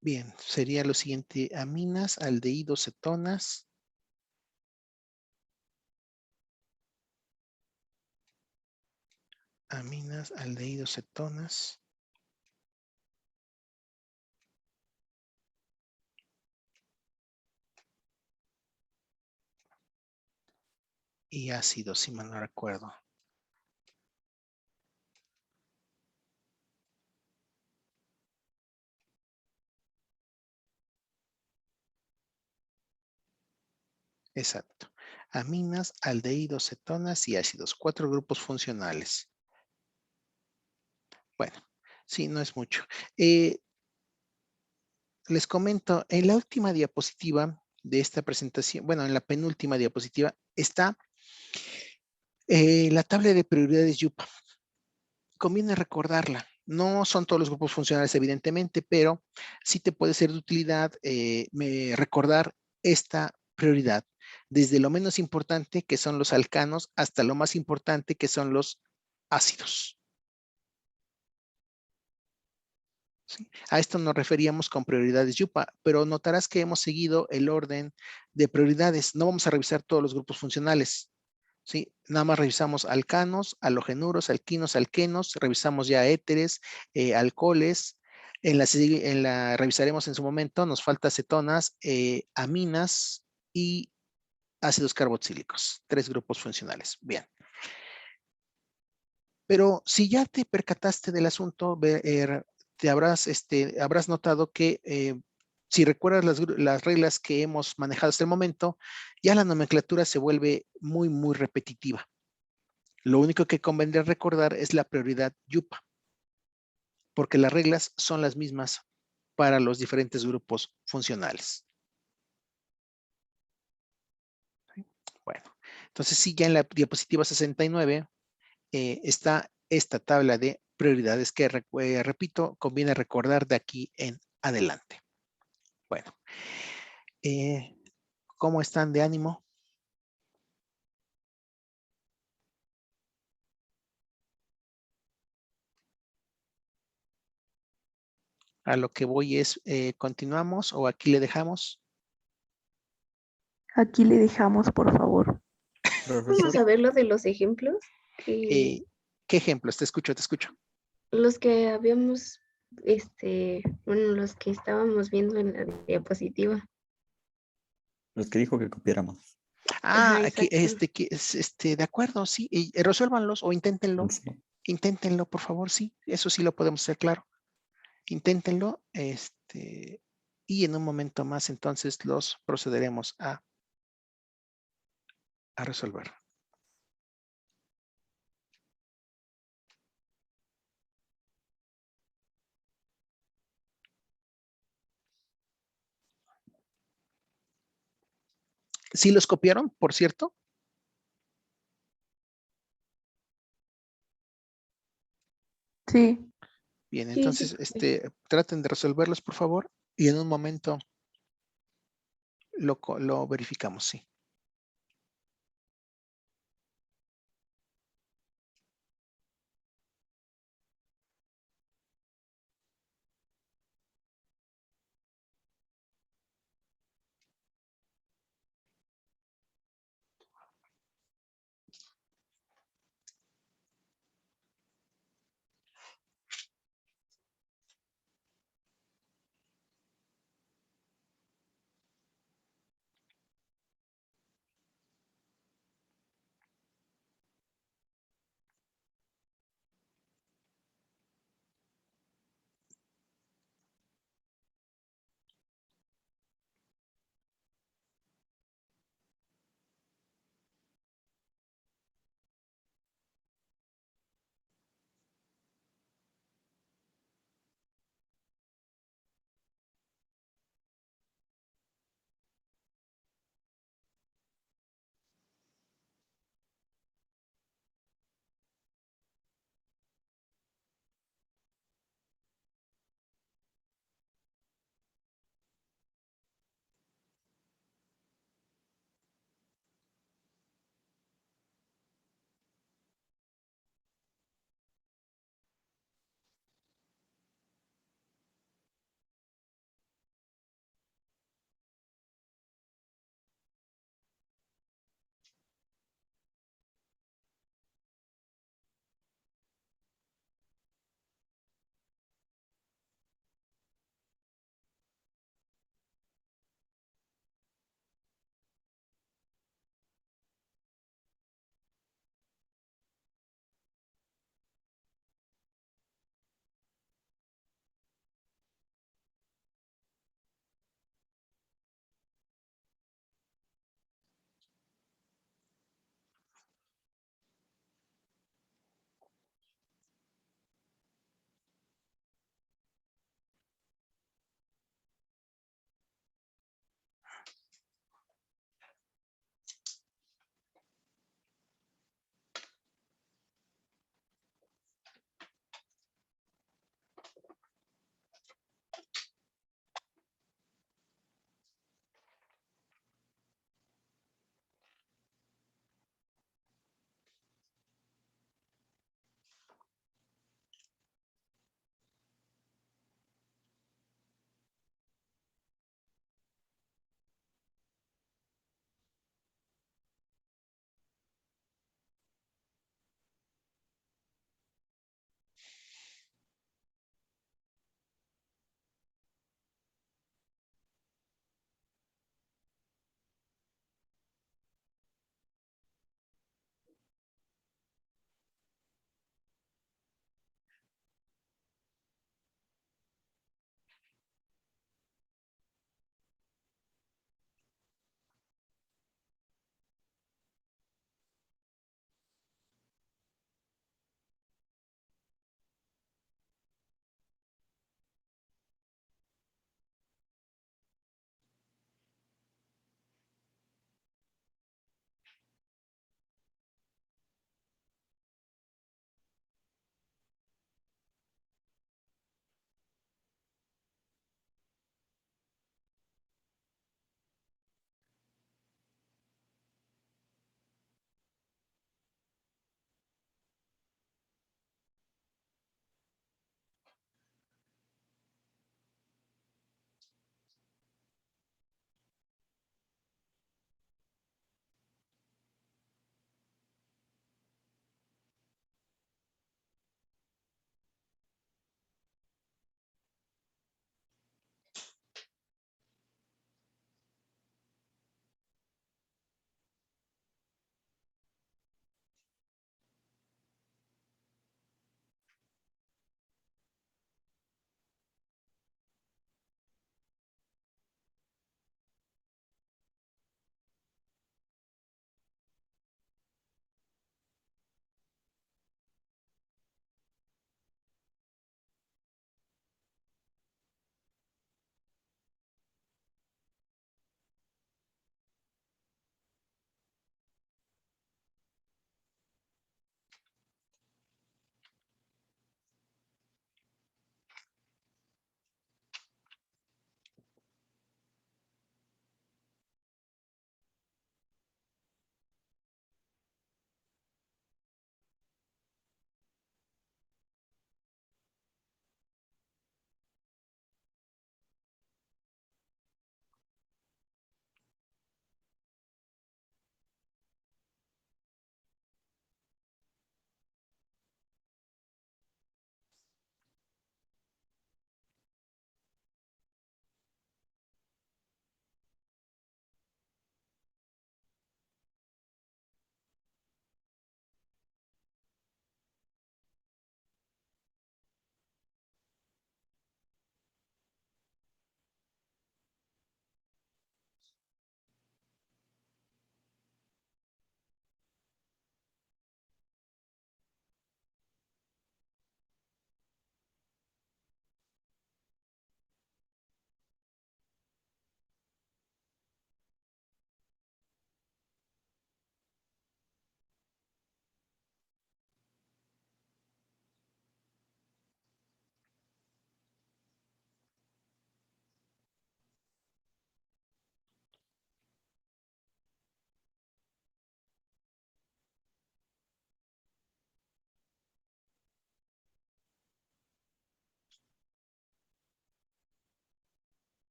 Bien, sería lo siguiente: aminas, aldehídos, cetonas. Aminas, aldehídos, cetonas. Y ácidos, si mal no recuerdo. Exacto. Aminas, aldehídos, cetonas y ácidos. 4 grupos funcionales. Bueno, sí, no es mucho. Les comento, en la última diapositiva de esta presentación, bueno, en la penúltima diapositiva, está la tabla de prioridades YUPA. Conviene recordarla. No son todos los grupos funcionales, evidentemente, pero sí te puede ser de utilidad recordar esta prioridad, desde lo menos importante, que son los alcanos, hasta lo más importante, que son los ácidos. ¿Sí? A esto nos referíamos con prioridades YUPA, pero notarás que hemos seguido el orden de prioridades. No vamos a revisar todos los grupos funcionales. ¿Sí? Nada más revisamos alcanos, halogenuros, alquinos, alquenos, revisamos ya éteres, alcoholes. Revisaremos en su momento, nos falta cetonas, aminas y ácidos carboxílicos, 3 grupos funcionales. Bien. Pero si ya te percataste del asunto, habrás notado que si recuerdas las reglas que hemos manejado hasta el momento, ya la nomenclatura se vuelve muy, muy repetitiva. Lo único que convendría recordar es la prioridad YUPA, porque las reglas son las mismas para los diferentes grupos funcionales. Bueno, entonces sí, ya en la diapositiva 69 está esta tabla de prioridades que, repito, conviene recordar de aquí en adelante. Bueno, ¿cómo están de ánimo? A lo que voy es, ¿continuamos o aquí le dejamos? Aquí le dejamos, por favor. Vamos a ver lo de los ejemplos, ¿Qué ejemplos? Te escucho. los que habíamos, bueno, los que estábamos viendo en la diapositiva. Los que dijo que copiáramos. Ah, Ajá, aquí, exacto. de acuerdo, sí, resuélvanlos o inténtenlo. Sí. Inténtenlo, por favor, sí, eso sí lo podemos hacer claro. Inténtenlo, y en un momento más entonces los procederemos a resolver. ¿Sí los copiaron, por cierto? Sí. Bien, Sí, entonces, traten de resolverlos, por favor. Y en un momento lo verificamos, sí.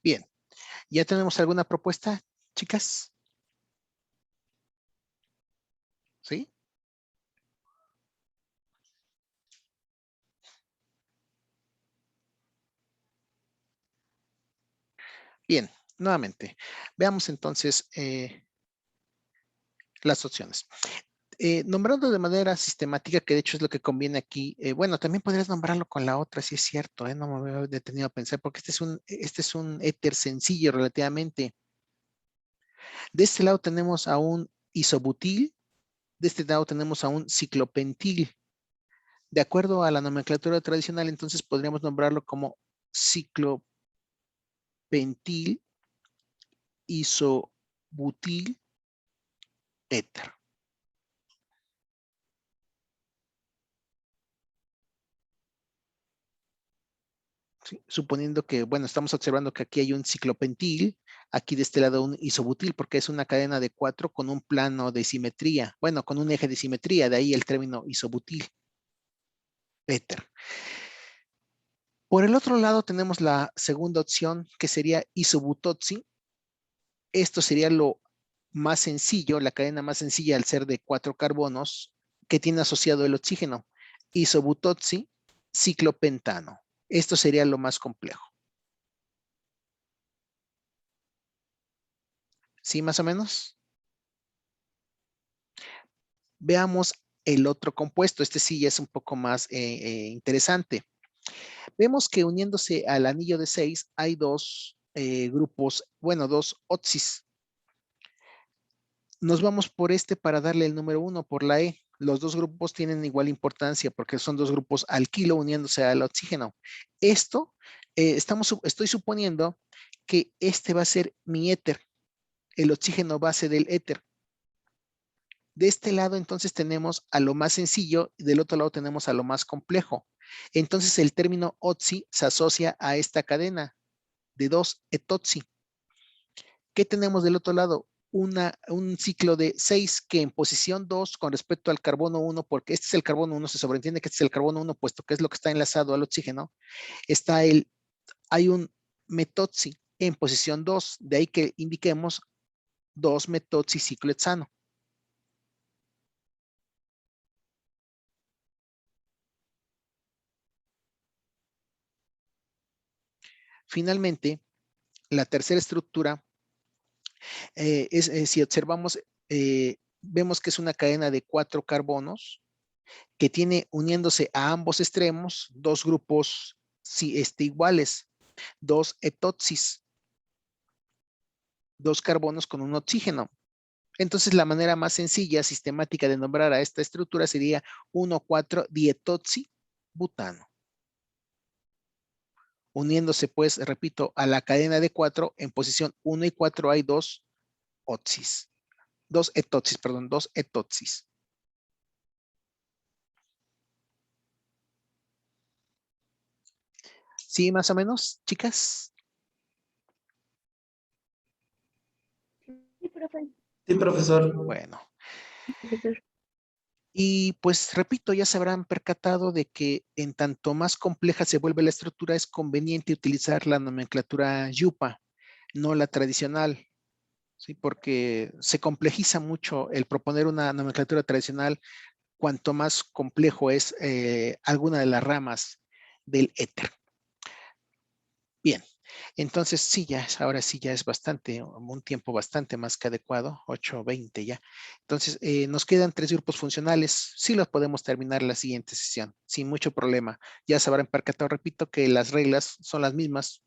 Bien. ¿Ya tenemos alguna propuesta, chicas? ¿Sí? Bien, nuevamente. Veamos entonces las opciones. Nombrando de manera sistemática, que de hecho es lo que conviene aquí. Bueno, también podrías nombrarlo con la otra, si es cierto, no me había detenido a pensar, porque este es un éter sencillo relativamente. De este lado tenemos a un isobutil, de este lado tenemos a un ciclopentil. De acuerdo a la nomenclatura tradicional, entonces podríamos nombrarlo como ciclopentil, isobutil, éter. ¿Sí? Suponiendo que, bueno, estamos observando que aquí hay un ciclopentil, aquí de este lado un isobutil, porque es una cadena de 4 con un plano de simetría, bueno, con un eje de simetría, de ahí el término isobutil, éter. Por el otro lado tenemos la segunda opción, que sería isobutotsi. Esto sería lo más sencillo, la cadena más sencilla al ser de 4 carbonos, que tiene asociado el oxígeno. Isobutotsi, ciclopentano. Esto sería lo más complejo. ¿Sí, más o menos? Veamos el otro compuesto. Este sí ya es un poco más interesante. Vemos que uniéndose al anillo de 6 hay dos grupos, bueno, dos otsis. Nos vamos por este para darle el número 1, por la E. Los dos grupos tienen igual importancia porque son dos grupos alquilo uniéndose al oxígeno. Esto, estoy suponiendo que este va a ser mi éter, el oxígeno base del éter. De este lado entonces tenemos a lo más sencillo y del otro lado tenemos a lo más complejo. Entonces el término otsi se asocia a esta cadena de 2 etotsi. ¿Qué tenemos del otro lado? Un ciclo de 6 que en posición 2 con respecto al carbono 1, porque este es el carbono 1, se sobreentiende que este es el carbono 1, puesto que es lo que está enlazado al oxígeno, hay un metotsi en posición 2, de ahí que indiquemos 2 metotsi ciclohexano. Finalmente, la tercera estructura si observamos, vemos que es una cadena de 4 carbonos que tiene uniéndose a ambos extremos dos grupos iguales, 2 etotsis, 2 carbonos con un oxígeno. Entonces, la manera más sencilla, sistemática de nombrar a esta estructura sería 1,4-dietoxi butano. Uniéndose, pues, repito, a la cadena de 4, en posición 1 y 4 hay 2 otsis. 2 etotsis, perdón, 2 etotsis. ¿Sí, más o menos, chicas? Sí, profe. Sí, profesor. Bueno. Profesor. Y pues repito, ya se habrán percatado de que en tanto más compleja se vuelve la estructura, es conveniente utilizar la nomenclatura yupa, no la tradicional, ¿sí? Porque se complejiza mucho el proponer una nomenclatura tradicional cuanto más complejo es alguna de las ramas del éter. Bien, entonces sí, ahora sí ya es bastante, un tiempo bastante más que adecuado, 8:20 ya. Entonces, nos quedan 3 grupos funcionales, sí los podemos terminar en la siguiente sesión, sin mucho problema. Ya se habrán percatado, repito, que las reglas son las mismas,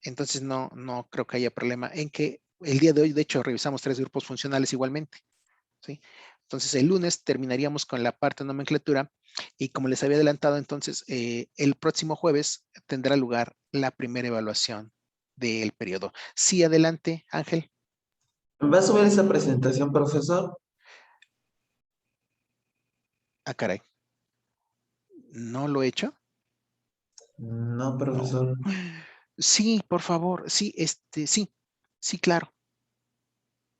entonces no creo que haya problema en que el día de hoy, de hecho, revisamos 3 grupos funcionales igualmente, ¿sí? Entonces, el lunes terminaríamos con la parte de nomenclatura y como les había adelantado, entonces, el próximo jueves tendrá lugar la primera evaluación del periodo. Sí, adelante, Ángel. ¿Va a subir esa presentación, profesor? Ah, caray. ¿No lo he hecho? No, profesor. Sí, por favor. Sí, sí, claro.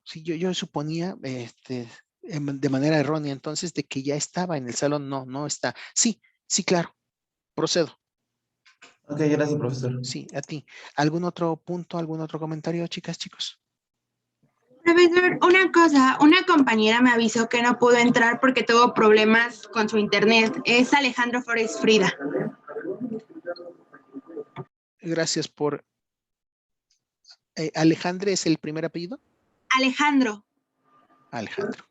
Sí, yo suponía, de manera errónea, entonces, de que ya estaba en el salón. No está. Sí, claro. Procedo. Ok, gracias, profesor. Sí, a ti. ¿Algún otro punto, algún otro comentario, chicas, chicos? Profesor, una cosa, una compañera me avisó que no pudo entrar porque tuvo problemas con su internet. Es Alejandro Flores Frida. Gracias por... ¿Alejandre es el primer apellido? Alejandro. Alejandro.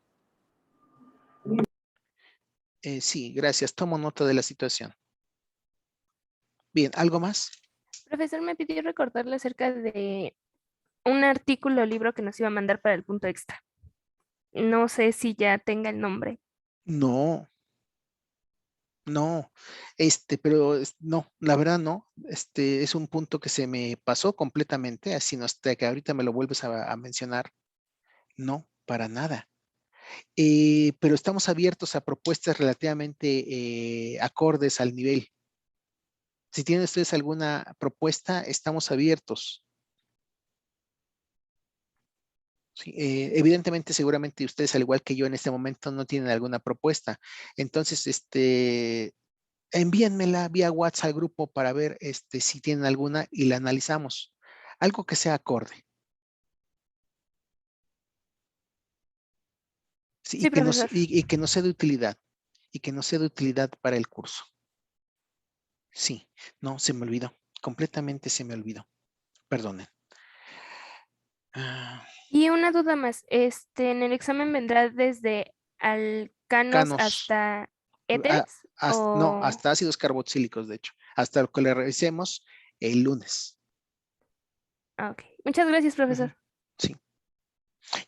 Sí, gracias. Tomo nota de la situación. Bien, ¿algo más? Profesor, me pidió recordarle acerca de un artículo o libro que nos iba a mandar para el punto extra. No sé si ya tenga el nombre. No, no, pero no, la verdad no. Es un punto que se me pasó completamente, así no hasta que ahorita me lo vuelves a mencionar. No, para nada. Pero estamos abiertos a propuestas relativamente acordes al nivel. Si tienen ustedes alguna propuesta, estamos abiertos. Sí, evidentemente, seguramente ustedes, al igual que yo en este momento, no tienen alguna propuesta. Entonces, envíenmela vía WhatsApp al grupo para ver si tienen alguna y la analizamos. Algo que sea acorde. Sí, Sí, profesor. y que no sea de utilidad. Y que no sea de utilidad para el curso. Sí, no, se me olvidó. Completamente se me olvidó. Perdonen. Y una duda más, en el examen vendrá desde alcanos Canos. hasta éteres No, o... hasta ácidos carboxílicos, de hecho. Hasta lo que le revisemos el lunes. Ah, ok. Muchas gracias, profesor. Sí.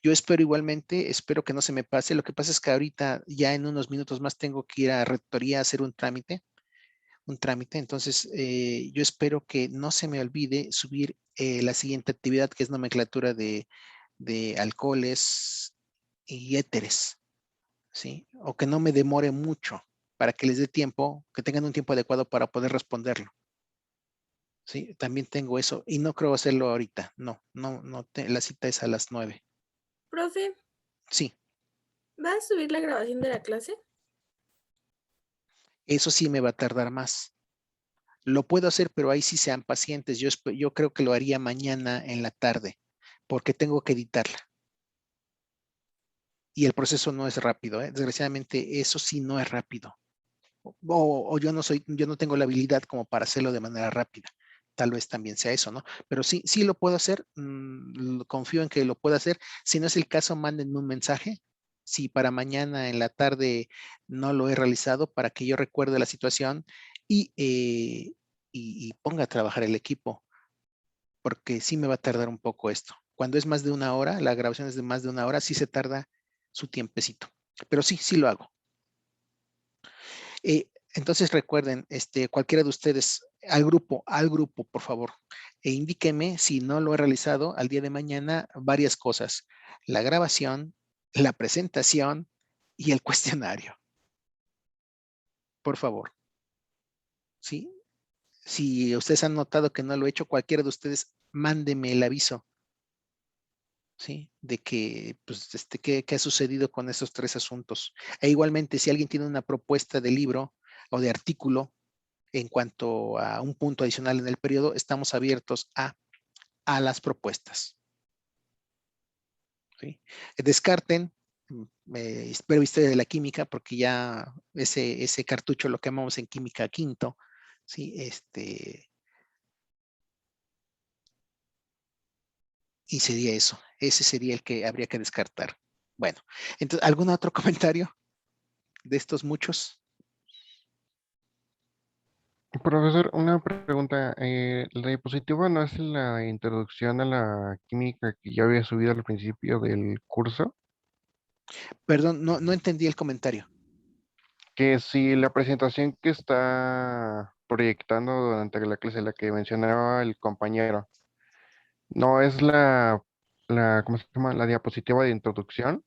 Yo espero igualmente, espero que no se me pase. Lo que pasa es que ahorita ya en unos minutos más tengo que ir a rectoría a hacer un trámite. Entonces, yo espero que no se me olvide subir la siguiente actividad, que es nomenclatura de alcoholes y éteres, ¿sí? O que no me demore mucho para que les dé tiempo, que tengan un tiempo adecuado para poder responderlo. Sí, también tengo eso y no creo hacerlo ahorita. No, la cita es a las 9. Profe, Sí, ¿va a subir la grabación de la clase? eso sí me va a tardar más. Lo puedo hacer, pero ahí sí sean pacientes. Yo creo que lo haría mañana en la tarde, porque tengo que editarla. Y el proceso no es rápido, ¿eh? Desgraciadamente, eso sí no es rápido. O yo no tengo la habilidad como para hacerlo de manera rápida. Tal vez también sea eso, ¿no? Pero sí, sí lo puedo hacer. Confío en que lo pueda hacer. Si no es el caso, mándenme un mensaje. Si para mañana en la tarde no lo he realizado, para que yo recuerde la situación y, y ponga a trabajar el equipo, porque sí me va a tardar un poco esto. Cuando es más de una hora, la grabación es de más de una hora, sí se tarda su tiempecito. Pero sí, sí lo hago. Entonces recuerden, cualquiera de ustedes, al grupo, por favor, indíqueme si no lo he realizado al día de mañana varias cosas. La grabación, la presentación y el cuestionario. Por favor. ¿Sí? Si ustedes han notado que no lo he hecho, cualquiera de ustedes, mándeme el aviso. ¿Sí? De que, pues, qué ha sucedido con esos 3 asuntos. E igualmente, si alguien tiene una propuesta de libro o de artículo, en cuanto a un punto adicional en el periodo, estamos abiertos a las propuestas. ¿Sí? Descarten, espero historia de la química, porque ya ese cartucho lo quemamos en química quinto. ¿Sí? Y sería eso. Ese sería el que habría que descartar. Bueno, entonces, ¿algún otro comentario de estos muchos? Profesor, una pregunta. ¿La diapositiva no es la introducción a la química que ya había subido al principio del curso? Perdón, no entendí el comentario. Que si la presentación que está proyectando durante la clase, la que mencionaba el compañero, no es ¿cómo se llama? La diapositiva de introducción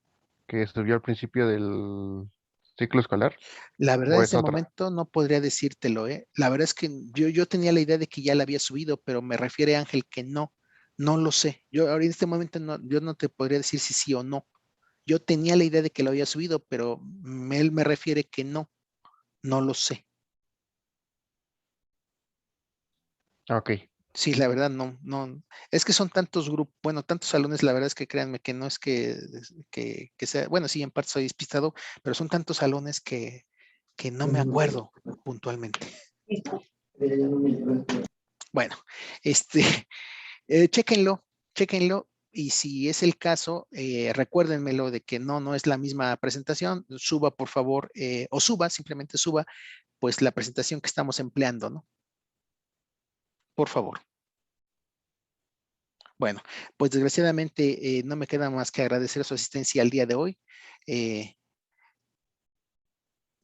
que subió al principio del ciclo escolar, La verdad, ¿o en es este otra? momento no podría decírtelo, ¿eh? La verdad es que yo tenía la idea de que ya la había subido, pero me refiere Ángel que no lo sé. Yo ahora en este momento yo no te podría decir si sí o no. Yo tenía la idea de que lo había subido, pero él me refiere que no lo sé. Ok. Sí, la verdad no, es que son tantos grupos, bueno, tantos salones, la verdad es que créanme que no es que sea, bueno, sí, en parte soy despistado, pero son tantos salones que no me acuerdo puntualmente. Bueno, chéquenlo, y si es el caso, recuérdenmelo de que no es la misma presentación, suba por favor, o simplemente suba, pues la presentación que estamos empleando, ¿no? Por favor. Bueno, pues desgraciadamente no me queda más que agradecer su asistencia al día de hoy. De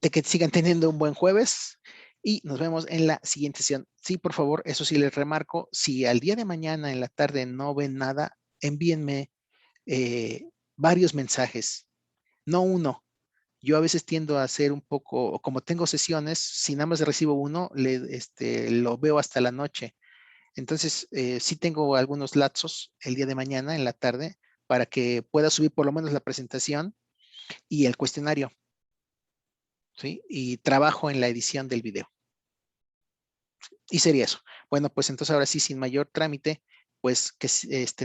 que sigan teniendo un buen jueves y nos vemos en la siguiente sesión. Sí, por favor, eso sí les remarco, si al día de mañana en la tarde no ven nada, envíenme varios mensajes, no uno. Yo a veces tiendo a hacer un poco, como tengo sesiones, si nada más recibo uno, lo veo hasta la noche. Entonces, sí tengo algunos lapsos el día de mañana en la tarde para que pueda subir por lo menos la presentación y el cuestionario, ¿sí? Y trabajo en la edición del video. Y sería eso. Bueno, pues entonces ahora sí, sin mayor trámite, pues que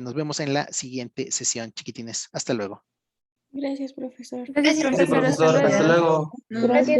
nos vemos en la siguiente sesión, chiquitines. Hasta luego. Gracias, profesor. Gracias, Gracias, profesor. Hasta profesor. Hasta luego. luego. Gracias.